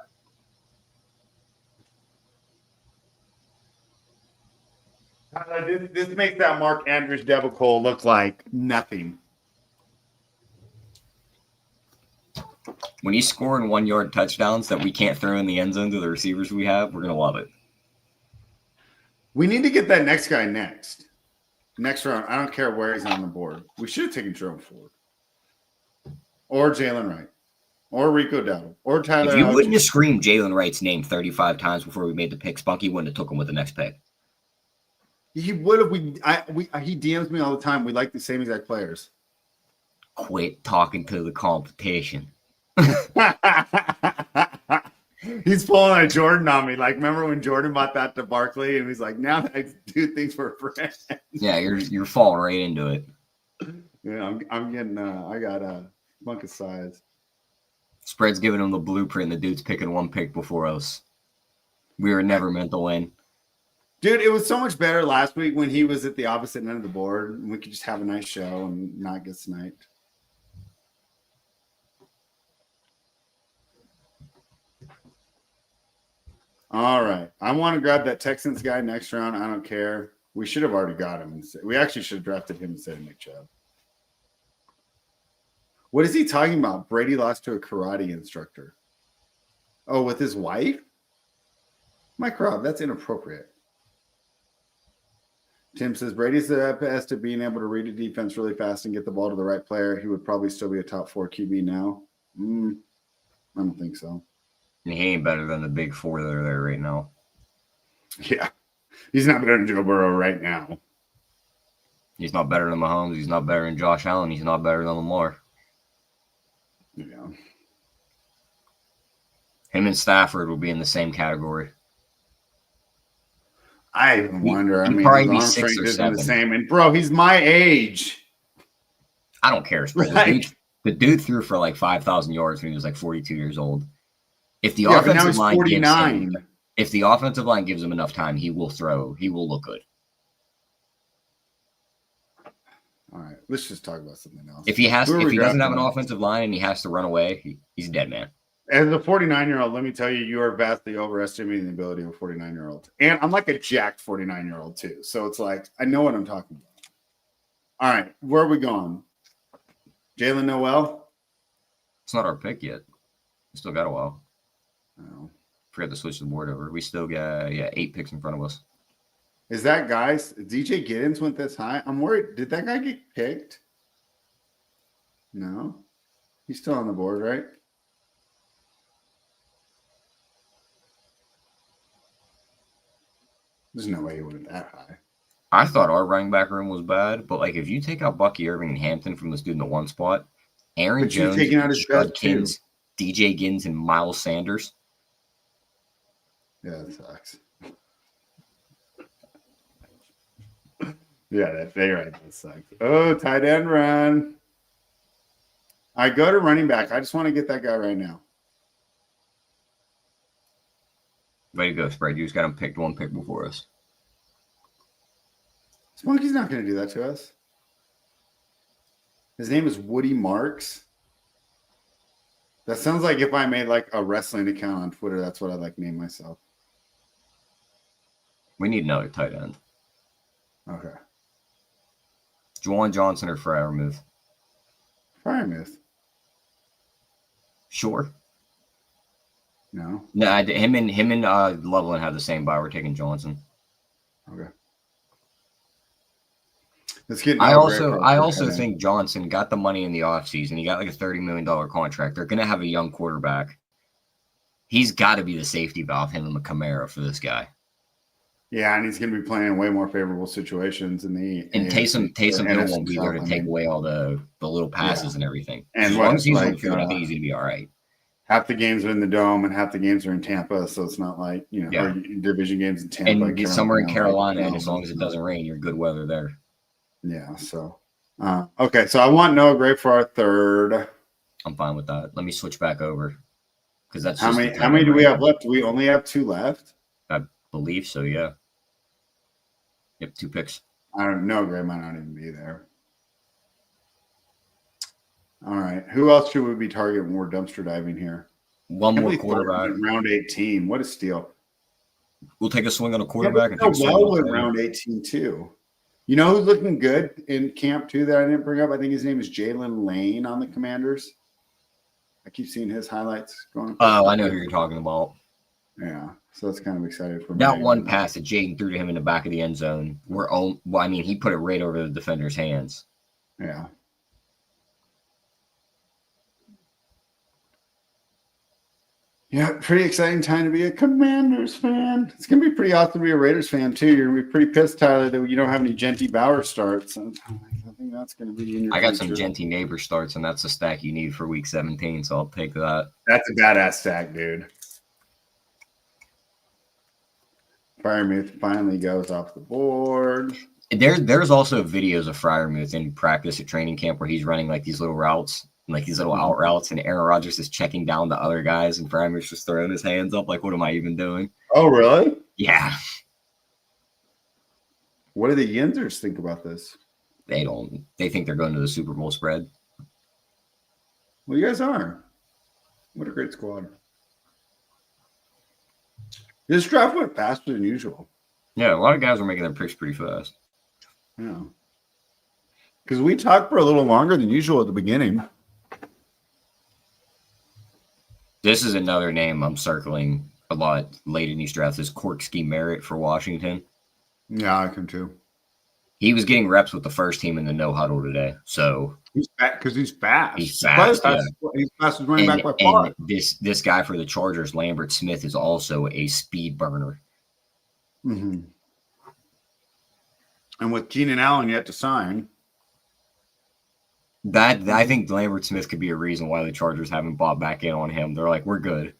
This makes that Mark Andrews debacle look like nothing. When he's scoring 1 yard touchdowns that we can't throw in the end zone to the receivers we have, we're going to love it. We need to get that next guy next round. I don't care where he's on the board. We should have taken Jerome Ford or Jalen Wright or Rico Dowdle or Tyler. If you wouldn't have screamed Jalen Wright's name 35 times before we made the pick, Spunky wouldn't have took him with the next pick. He would have. He DMs me all the time. We like the same exact players. Quit talking to the competition. He's pulling a Jordan on me. Like, remember when Jordan bought that to Barkley and he's like, now I do things for friends. Yeah, you're falling right into it. Yeah, I'm getting I got a monk of size. Spread's giving him the blueprint. The dude's picking one pick before us. We were never meant to win. Dude, it was so much better last week when he was at the opposite end of the board and we could just have a nice show and not get sniped. All right. I want to grab that Texans guy next round. I don't care. We should have already got him. We actually should have drafted him instead of Nick Chubb. What is he talking about? Brady lost to a karate instructor. Oh, with his wife? Mike Robb, that's inappropriate. Tim says Brady's the best at being able to read a defense really fast and get the ball to the right player. He would probably still be a top 4 QB now. I don't think so. And he ain't better than the big four that are there right now. Yeah. He's not better than Joe Burrow right now. He's not better than Mahomes. He's not better than Josh Allen. He's not better than Lamar. Yeah. Him and Stafford will be in the same category. I wonder. I mean, probably be his arm 6 or strength isn't 7. the same. And, bro, he's my age. I don't care. Right. The dude threw for like 5,000 yards when he was like 42 years old. If the But now offensive he's line 49. if the offensive line gives him enough time, he will throw. He will look good. All right, let's just talk about something else. If he doesn't have an offensive line and he has to run away, he's a dead man. As a 49-year-old, let me tell you, you are vastly overestimating the ability of a 49-year-old. And I'm like a jacked 49-year-old too. So it's like, I know what I'm talking about. All right, where are we going? Jalen Noel? It's not our pick yet. We still got a while. Oh. Forgot to switch the board over. We still got 8 picks in front of us. Is that guys? DJ Giddens went this high? I'm worried. Did that guy get picked? No. He's still on the board, right? There's no way he went that high. I thought our running back room was bad, but like if you take out Bucky Irving and Hampton from this dude in the one spot, Aaron Jones, taking out his best Kins, DJ Gins, and Miles Sanders. Yeah, that sucks. Yeah, that sucks. Oh, tight end run. I go to running back. I just want to get that guy right now. Way to go, Spread. You just got him picked one pick before us. Spunky's not going to do that to us. His name is Woody Marks. That sounds like if I made like a wrestling account on Twitter, that's what I'd like to name myself. We need another tight end. Okay. Juwan Johnson or Freiermuth? Freiermuth. Sure. No. No, him and Loveland have the same buy. We're taking Johnson. Okay. Let's get. I also think Johnson got the money in the offseason. He got like a $30 million contract. They're going to have a young quarterback. He's got to be the safety valve, him and the Camara for this guy. Yeah, and he's going to be playing in way more favorable situations in the. And Taysom Hill won't be there to take away all the little passes and everything. And as long as he's on the field, I think he's going to be all right. Half the games are in the Dome and half the games are in Tampa, so it's not like or division games in Tampa. And get somewhere in Carolina, and as long as it doesn't rain, you're good weather there. Yeah. So, okay. So I want Noah Gray for our third. I'm fine with that. Let me switch back over because that's how many do we have left? Do we only have 2 left? I believe so. Yeah. Yep, 2 picks. I don't know. Gray might not even be there. All right. Who else should we be targeting when we're dumpster diving here? One more quarterback. Round 18. What a steal. We'll take a swing on a quarterback. And take with round 18 too. You know who's looking good in camp too that I didn't bring up? I think his name is Jalen Lane on the Commanders. I keep seeing his highlights going. Oh, I know who you're talking about. Yeah, so that's kind of excited for me. That one pass that Jaden threw to him in the back of the end zone. He put it right over the defender's hands. Yeah. Yeah, pretty exciting time to be a Commanders fan. It's going to be pretty awesome to be a Raiders fan, too. You're going to be pretty pissed, Tyler, that you don't have any Genty Bauer starts. I think that's going to be in your I got future. some Genty neighbor starts, and that's the stack you need for week 17, so I'll take that. That's a badass stack, dude. Firemouth finally goes off the board. There's also videos of Freiermuth in practice at training camp where he's running like these little routes, like these little out routes, and Aaron Rodgers is checking down the other guys, and Freiermuth's just throwing his hands up like, what am I even doing? Oh, really? Yeah. What do the Yinzers think about this? They think they're going to the Super Bowl spread. Well, you guys are. What a great squad. This draft went faster than usual. Yeah, a lot of guys are making their picks pretty fast. Yeah. Because we talked for a little longer than usual at the beginning. This is another name I'm circling a lot late in these drafts, is Corksky Merritt for Washington. Yeah, I can too. He was getting reps with the first team in the no huddle today. So he's fast because he's fast. He's fast. He's fast as running back by far. And this guy for the Chargers, Lambert Smith, is also a speed burner. Mm-hmm. And with Keenan Allen yet to sign, that I think Lambert Smith could be a reason why the Chargers haven't bought back in on him. They're like, we're good.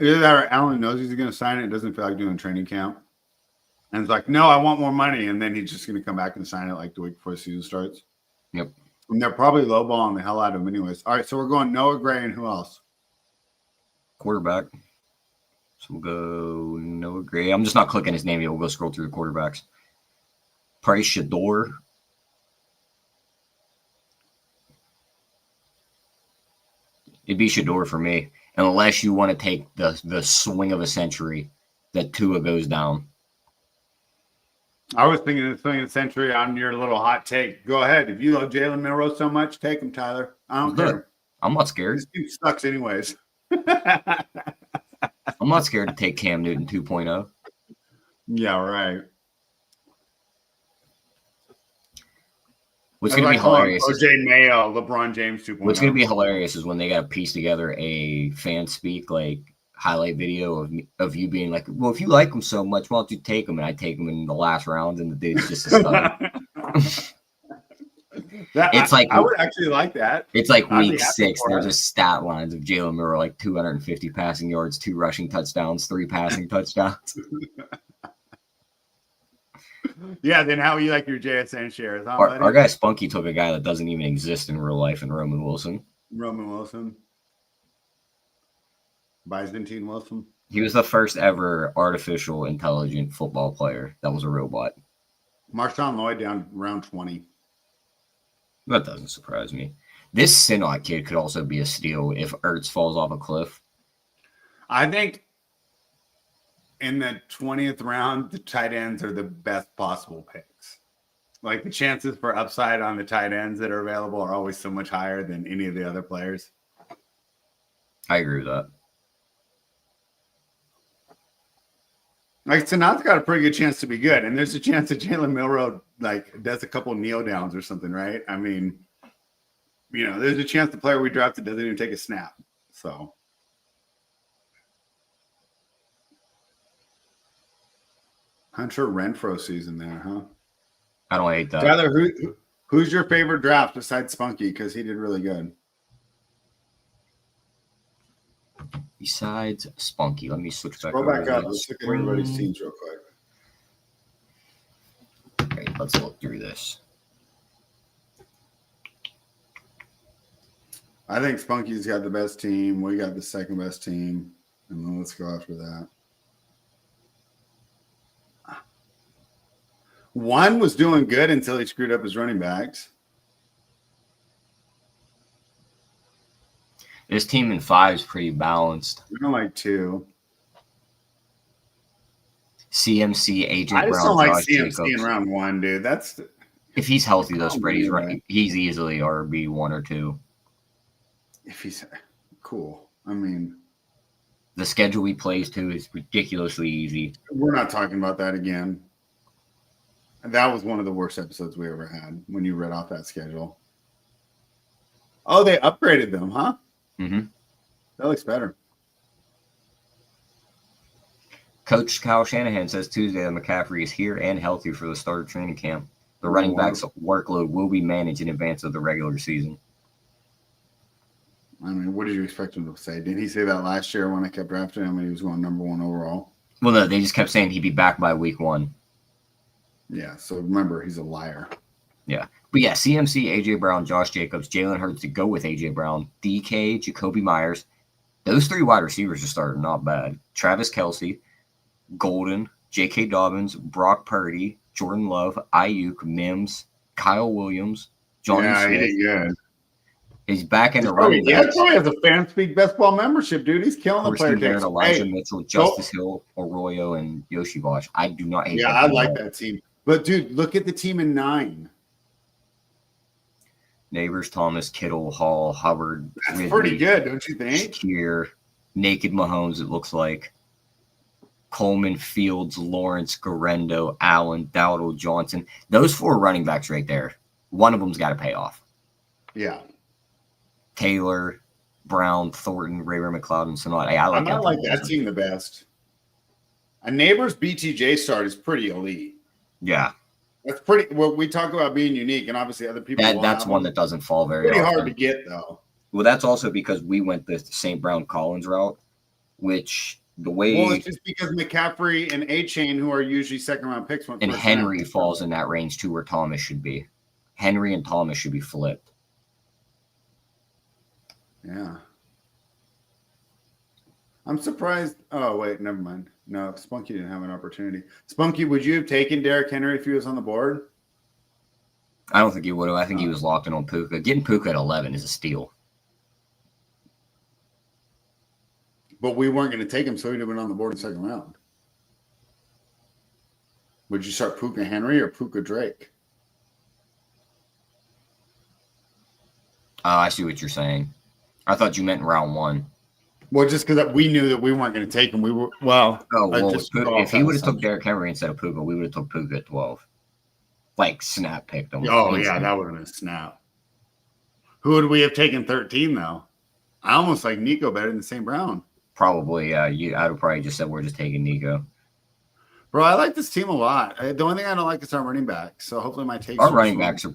either that or Allen knows he's going to sign it. Doesn't feel like doing training camp. And it's like, no, I want more money. And then he's just going to come back and sign it like the week before the season starts. Yep. And they're probably lowballing the hell out of him anyways. All right, so we're going Noah Gray and who else? Quarterback. So we'll go Noah Gray. I'm just not clicking his name yet. We'll go scroll through the quarterbacks. Price Shador. It'd be Shador for me. Unless you want to take the swing of a century that Tua goes down. I was thinking of the swing of the century on your little hot take. Go ahead. If you love Jalen Milroe so much, take him, Tyler. I don't care. I'm not scared. This dude sucks anyways. I'm not scared to take Cam Newton 2.0. Yeah, right. What's going to be hilarious? OJ Mayo, LeBron James 2.0. What's going to be hilarious is when they got to piece together a Fanspeak like highlight video of you being like, well, if you like him so much, why don't you take him? And I take him in the last round, and the dude's just a stud. I would actually like that. It's like week 6. There's just stat lines of Jalen Milroe, like 250 passing yards, 2 rushing touchdowns, 3 passing touchdowns. Yeah, then how you like your JSN shares? Huh, our guy Spunky took a guy that doesn't even exist in real life in Roman Wilson. Byzantine Wilson. He was the first ever artificial intelligent football player that was a robot. Marshawn Lloyd down round 20. That doesn't surprise me. This Sinot kid could also be a steal if Ertz falls off a cliff. I think in the 20th round, the tight ends are the best possible picks. Like the chances for upside on the tight ends that are available are always so much higher than any of the other players. I agree with that. Like Sinat's got a pretty good chance to be good, and there's a chance that Jalen Milroe like does a couple kneel downs or something, right? I mean, there's a chance the player we drafted doesn't even take a snap. So Hunter Renfrow season there, huh? I don't hate that. Tyler, who's your favorite draft besides Spunky? Because he did really good. Besides Spunky, let me switch back. Go back up. Let's look at everybody's teams real quick. Okay, let's look through this. I think Spunky's got the best team. We got the second best team. And then let's go after that. One was doing good until he screwed up his running backs. This team in 5 is pretty balanced. We don't like 2. CMC, Agent Brown. I just don't like CMC in round 1, dude. If he's healthy, though, spread, he's Right. right. He's easily RB 1 or 2. If he's cool. I mean, the schedule he plays to is ridiculously easy. We're not talking about that again. That was one of the worst episodes we ever had when you read off that schedule. Oh, they upgraded them, huh? Mm-hmm. That looks better. Coach Kyle Shanahan says Tuesday that McCaffrey is here and healthy for the start of training camp. The running back's workload will be managed in advance of the regular season. I mean, what did you expect him to say? Didn't he say that last year when I kept drafting him and he was going number 1 overall? Well, no, they just kept saying he'd be back by week 1. Yeah, so remember, he's a liar. Yeah. But yeah, CMC, A.J. Brown, Josh Jacobs, Jalen Hurts to go with A.J. Brown, DK, Jacoby Myers. Those 3 wide receivers just started not bad. Travis Kelce, Golden, J.K. Dobbins, Brock Purdy, Jordan Love, Ayuk, Mims, Kyle Williams, Johnny Smith. He did good. He's back in the running Yeah, backs. probably has a Fanspeak best ball membership, dude. He's killing the player. Barrett, Elijah Mitchell, Justice Hill, Arroyo, and Yoshi Bosch. I do not hate that. Yeah, I like that team. But, dude, look at the team in 9. Neighbors, Thomas, Kittle, Hall, Hubbard. That's Ridley, pretty good, don't you think? Shakir, Naked Mahomes, it looks like. Coleman, Fields, Lawrence, Garendo, Allen, Dowdle, Johnson. Those 4 running backs right there. One of them's got to pay off. Yeah. Taylor, Brown, Thornton, Ray-Ray McLeod, and Sonata. I like that team the best. A Neighbors BTJ start is pretty elite. Yeah. That's pretty. Well, we talk about being unique, and obviously other people. That's one that doesn't fall very pretty often. hard to get, though. Well, that's also because we went the St. Brown Collins route, which the way. Well, it's just because McCaffrey and A-Chain, who are usually second-round picks, went and first Henry round. falls in that range too, where Thomas should be. Henry and Thomas should be flipped. Yeah. I'm surprised. Oh, wait, never mind. No, Spunky didn't have an opportunity. Spunky, would you have taken Derrick Henry if he was on the board? I don't think he would have. I think he was locked in on Puka. Getting Puka at 11 is a steal. But we weren't going to take him, so he'd have been on the board in the second round. Would you start Puka Henry or Puka Drake? Oh, I see what you're saying. I thought you meant in round 1. Well, just because we knew that we weren't going to take him. We were, well. Oh, well, if he would have took Derrick Henry instead of Puka, we would have took Puka at 12. Like, snap picked him. Oh, yeah, that would have been a snap. Who would we have taken 13, though? I almost like Nico better than St. Brown. Probably, yeah. I would probably just said we're just taking Nico. Bro, I like this team a lot. The only thing I don't like is our running backs. So hopefully my takes. Our running backs are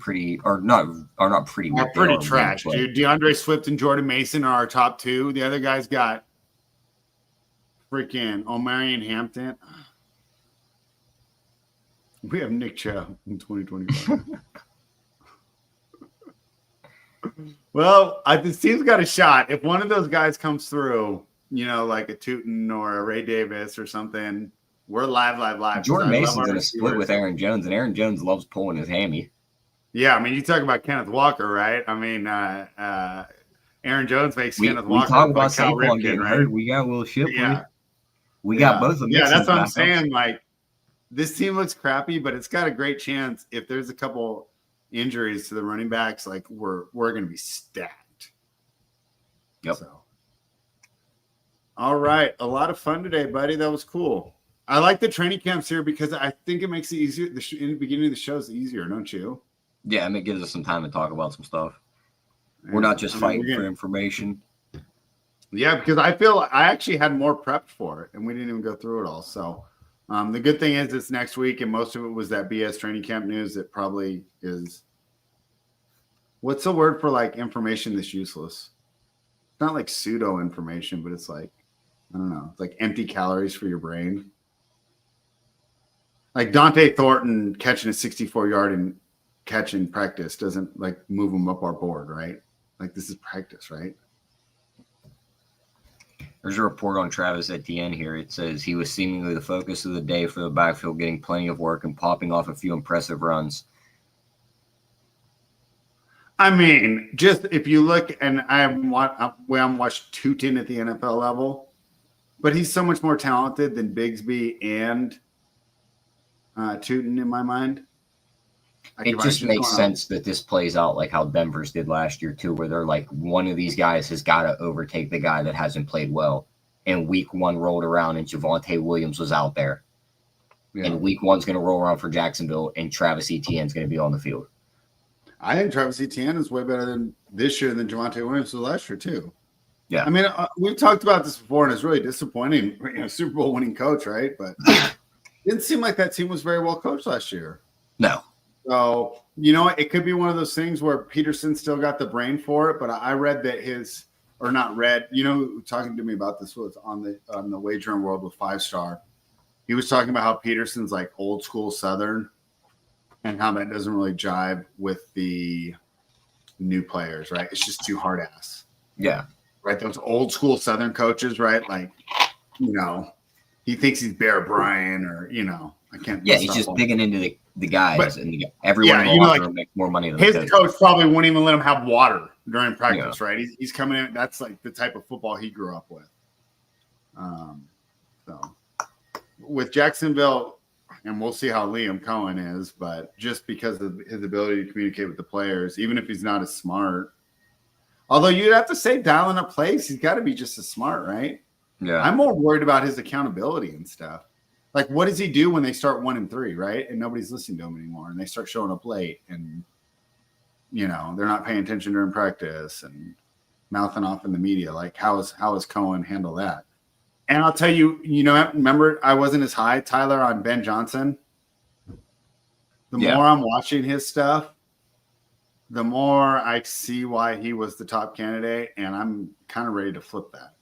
not pretty. They're pretty trash, dude. DeAndre Swift and Jordan Mason are our top 2. The other guys got freaking Omarion Hampton. We have Nick Chubb in 2025. Well, this team's got a shot. If one of those guys comes through, like a Tootin or a Ray Davis or something. We're live. Jordan Mason's in a split with Aaron Jones, and Aaron Jones loves pulling his hammy. Yeah, I mean, you talk about Kenneth Walker, right? I mean, Aaron Jones makes Kenneth Walker. We talk about Saquon getting hurt. We got Will Shipley. Yeah. We got both of them. Yeah, that's what I'm saying. Like, this team looks crappy, but it's got a great chance. If there's a couple injuries to the running backs, like, we're going to be stacked. Yep. So. All right. A lot of fun today, buddy. That was cool. I like the training camps here because I think it makes it easier. In the beginning of the show is easier, don't you? Yeah, it gives us some time to talk about some stuff. We're not just fighting for information. Yeah, because I feel I actually had more prepped for it, and we didn't even go through it all. So the good thing is it's next week, and most of it was that BS training camp news that probably is – what's the word for, like, information that's useless? It's not like pseudo information, but it's like, I don't know. It's like empty calories for your brain. Like Dante Thornton catching a 64-yard and catch in practice doesn't, like, move him up our board, right? Like, this is practice, right? There's a report on Travis Etienne here. It says he was seemingly the focus of the day for the backfield, getting plenty of work and popping off a few impressive runs. I mean, just if you look, and I haven't watched Tootin at the NFL level, but he's so much more talented than Bigsby and Tootin in my mind. It just makes sense that this plays out like how Denver's did last year too, where they're like, one of these guys has got to overtake the guy that hasn't played well. And week 1 rolled around and Javonte Williams was out there. Yeah. And week 1's going to roll around for Jacksonville and Travis Etienne's going to be on the field. I think Travis Etienne is way better than this year than Javonte Williams was last year too. Yeah. I mean, we've talked about this before, and it's really disappointing. Super Bowl winning coach, right? But it didn't seem like that team was very well coached last year. No. So, it could be one of those things where Peterson still got the brain for it, but I read that talking to me about this was on the wagering world with 5-Star. He was talking about how Peterson's like old school Southern and how that doesn't really jive with the new players, right? It's just too hard ass. Yeah. Right. Those old school Southern coaches, right? Like, he thinks he's Bear Bryant or, I can't. Yeah, he's just digging into the guys, and everyone in the locker room makes more money than his coach probably wouldn't even let him have water during practice, right? He's coming in. That's like the type of football he grew up with. So with Jacksonville, and we'll see how Liam Cohen is, but just because of his ability to communicate with the players, even if he's not as smart. Although you'd have to say dialing up plays, he's got to be just as smart, right? Yeah. I'm more worried about his accountability and stuff. Like, what does he do when they start 1-3, right? And nobody's listening to him anymore, and they start showing up late, and they're not paying attention during practice and mouthing off in the media. Like, how is Cohen handle that? And I'll tell you, remember I wasn't as high, Tyler, on Ben Johnson. The more I'm watching his stuff, the more I see why he was the top candidate, and I'm kind of ready to flip that.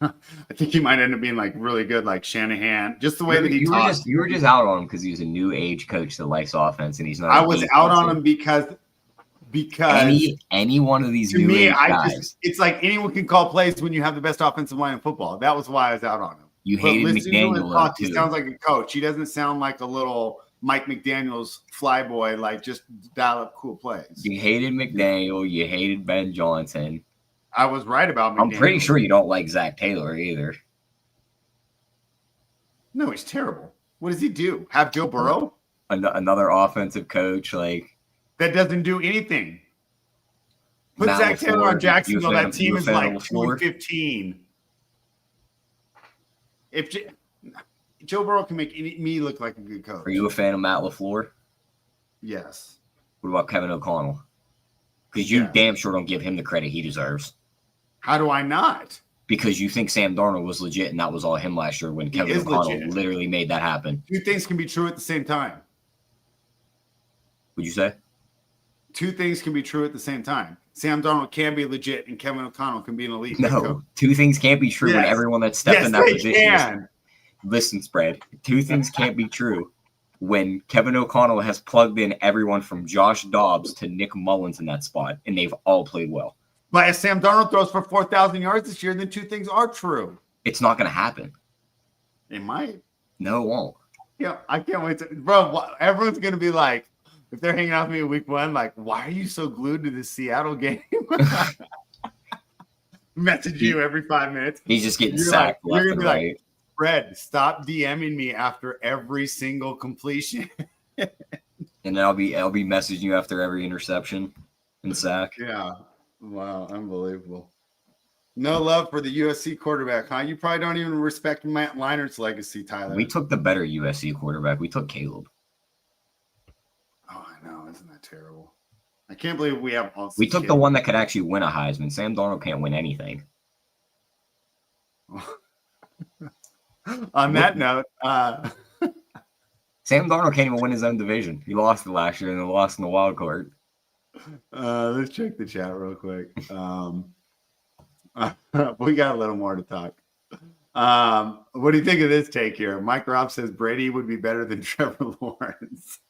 I think he might end up being like really good, like Shanahan. Just the way that he talks. You were just out on him because he's a new age coach that likes offense, and he's not. I was out on him because any one of these new age guys. It's like anyone can call plays when you have the best offensive line in football. That was why I was out on him. You hated McDaniel. He sounds like a coach. He doesn't sound like a little Mike McDaniel's flyboy, like just dial up cool plays. You hated McDaniel. You hated Ben Johnson. I was right about McDaniel. I'm pretty sure you don't like Zach Taylor either. No, he's terrible. What does he do? Have Joe Burrow? Another offensive coach like that doesn't do anything. Put Zach Taylor on Jacksonville. That team is like 2-15. If Joe Burrow can make me look like a good coach. Are you a fan of Matt LaFleur? Yes. What about Kevin O'Connell? Because you damn sure don't give him the credit he deserves. How do I not? Because you think Sam Darnold was legit, and that was all him last year when Kevin O'Connell literally made that happen. Two things can be true at the same time. What'd you say? Two things can be true at the same time. Sam Darnold can be legit, and Kevin O'Connell can be an elite. No, two things can't be true when everyone that stepped in that position. Listen, spread. Two things can't be true when Kevin O'Connell has plugged in everyone from Josh Dobbs to Nick Mullins in that spot, and they've all played well. But if Sam Darnold throws for 4,000 yards this year, then two things are true. It's not going to happen. It might. No, it won't. Yeah, I can't wait to. Bro, everyone's going to be like, if they're hanging out with me in week 1, like, why are you so glued to the Seattle game? Message you every 5 minutes. He's just getting sacked left and right. Like, Fred, stop DMing me after every single completion. And then I'll be messaging you after every interception and sack. Yeah. Wow, unbelievable. No love for the USC quarterback, huh? You probably don't even respect Matt Leinert's legacy, Tyler. We took the better USC quarterback. We took Caleb. Oh, I know. Isn't that terrible? I can't believe we have all. We took the one that could actually win a Heisman. Sam Darnold can't win anything. On that note, Sam Darnold can't even win his own division. He lost it last year and then lost in the wild card. Let's check the chat real quick. We got a little more to talk. What do you think of this take here? Mike Robb says Brady would be better than Trevor Lawrence.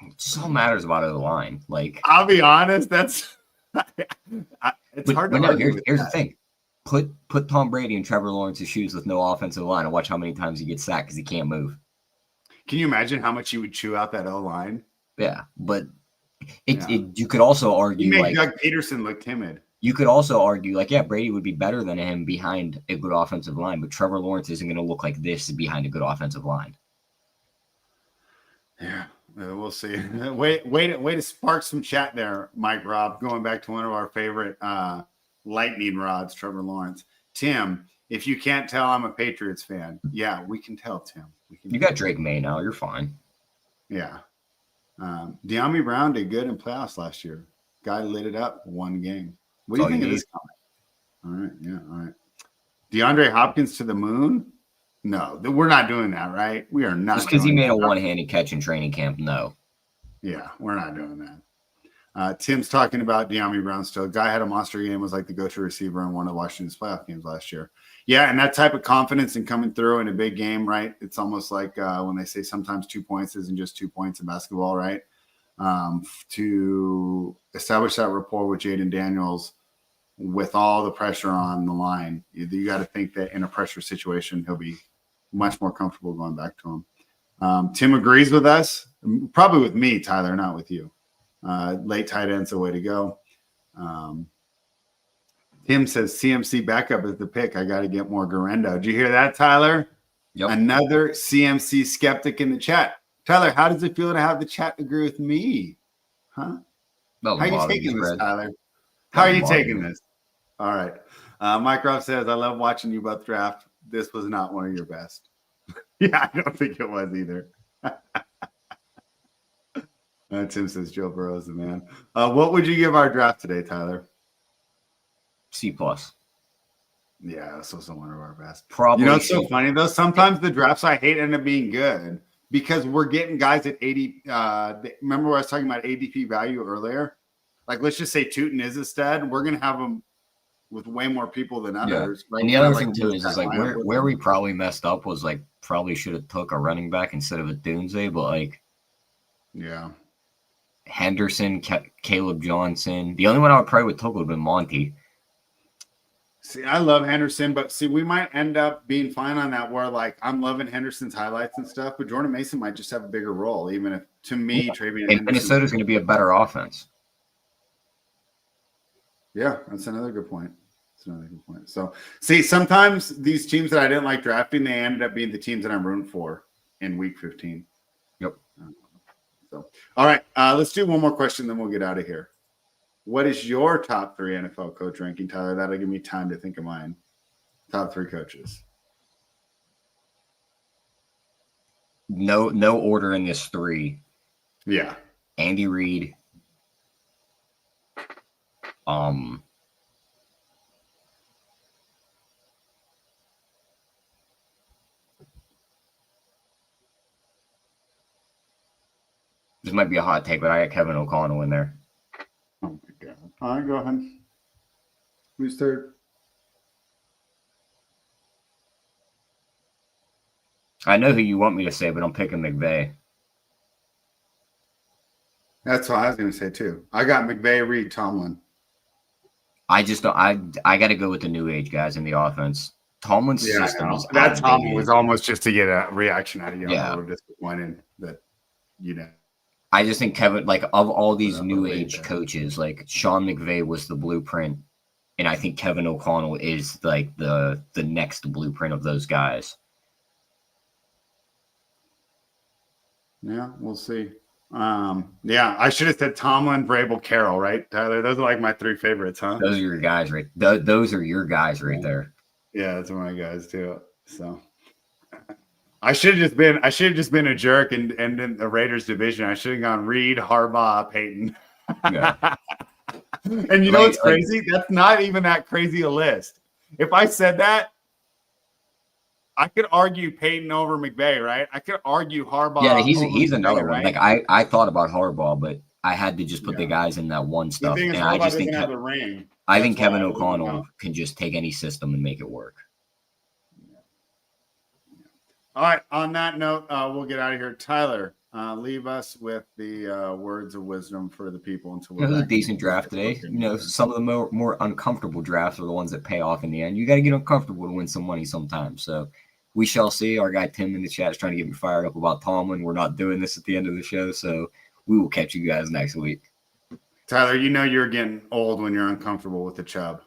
It just all matters about the line. Like, I'll be honest, that's it's hard to argue. Here's the thing. Put Tom Brady in Trevor Lawrence's shoes with no offensive line and watch how many times he gets sacked because he can't move. Can you imagine how much he would chew out that O-line? Yeah, but you could also argue like Doug Peterson look timid. You could also argue Brady would be better than him behind a good offensive line, but Trevor Lawrence isn't going to look like this behind a good offensive line. Yeah, we'll see. Way to spark some chat there, Mike Rob. Going back to one of our favorite lightning rods, Trevor Lawrence. Tim, if you can't tell, I'm a Patriots fan. Yeah, we can tell, Tim. You got Drake May now. You're fine. Yeah. De'Ami Brown did good in playoffs last year. Guy lit it up one game. What do you think of this comment? All right. Yeah. All right. DeAndre Hopkins to the moon? No, we're not doing that, right? We are not. Just because he made a one-handed catch in training camp, no. Yeah, we're not doing that. Tim's talking about De'Ami Brown still. Guy had a monster game, was like the go-to receiver in one of Washington's playoff games last year. Yeah, and that type of confidence and coming through in a big game, right? It's almost like when they say sometimes 2 points isn't just 2 points in basketball, right? To establish that rapport with Jaden Daniels with all the pressure on the line, you got to think that in a pressure situation, he'll be much more comfortable going back to him. Tim agrees with us, probably with me, Tyler, not with you. Late tight end's the way to go. Tim says CMC backup is the pick. I got to get more Garendo. Did you hear that, Tyler? Yep. Another CMC skeptic in the chat. Tyler, how does it feel to have the chat agree with me? Huh? How are you taking this, Tyler? How are you taking this? All right. Mike Ruff says, I love watching you both draft. This was not one of your best. Yeah, I don't think it was either. Tim says Joe Burrow is the man. What would you give our draft today, Tyler? C+. Yeah, this was one of our best. Probably. It's so funny though. Sometimes the drafts I hate end up being good because we're getting guys at 80. Remember what I was talking about ADP value earlier? Like, let's just say Tootin is a stud. We're gonna have them with way more people than others. Yeah. Right? And the other thing too is like where we probably messed up was like probably should have took a running back instead of a Doomsday, but like, yeah. Henderson, Caleb Johnson. The only one I would probably would took would have been Monty. See, I love Henderson, but see, we might end up being fine on that where, like, I'm loving Henderson's highlights and stuff, but Jordan Mason might just have a bigger role, even if, to me, Travion and Minnesota's going to be a better offense. Yeah, that's another good point. So, see, sometimes these teams that I didn't like drafting, they ended up being the teams that I'm rooting for in week 15. Yep. So, all right, let's do one more question, then we'll get out of here. What is your top 3 NFL coach ranking, Tyler? That'll give me time to think of mine. Top 3 coaches. No order in this 3. Yeah. Andy Reid. This might be a hot take, but I got Kevin O'Connell in there. Oh my God. All right, go ahead. Who's third? I know who you want me to say, but I'm picking McVay. That's what I was going to say too. I got McVay, Reed, Tomlin. I just don't. I got to go with the new age guys in the offense. Tomlin's system is that Tomlin was almost just to get a reaction out of you. Yeah. I'm a little disappointed that I just think Kevin, like, of all these new age coaches, like Sean McVay was the blueprint, and I think Kevin O'Connell is like the next blueprint of those guys. Yeah, we'll see. Yeah, I should have said Tomlin, Vrabel, Carroll, right, Tyler? Those are like my 3 favorites, huh? Those are your guys, right? Those are your guys right there. Yeah, those are my guys too. So I should have just been a jerk and in the Raiders division. I should have gone Reed, Harbaugh, Peyton. Yeah. And you know what's crazy? That's not even that crazy a list. If I said that, I could argue Peyton over McVay, right? I could argue Harbaugh. Yeah, he's another one. Right? Like I thought about Harbaugh, but I had to just put the guys in that one stuff. And I just think have the ring. I think Kevin O'Connell can just take any system and make it work. All right. On that note, we'll get out of here. Tyler, leave us with the words of wisdom for the people until we're It was a decent draft today. Some of the more uncomfortable drafts are the ones that pay off in the end. You got to get uncomfortable to win some money sometimes. So we shall see. Our guy Tim in the chat is trying to get me fired up about Tomlin. We're not doing this at the end of the show, so we will catch you guys next week. Tyler, you're getting old when you're uncomfortable with the Chubb.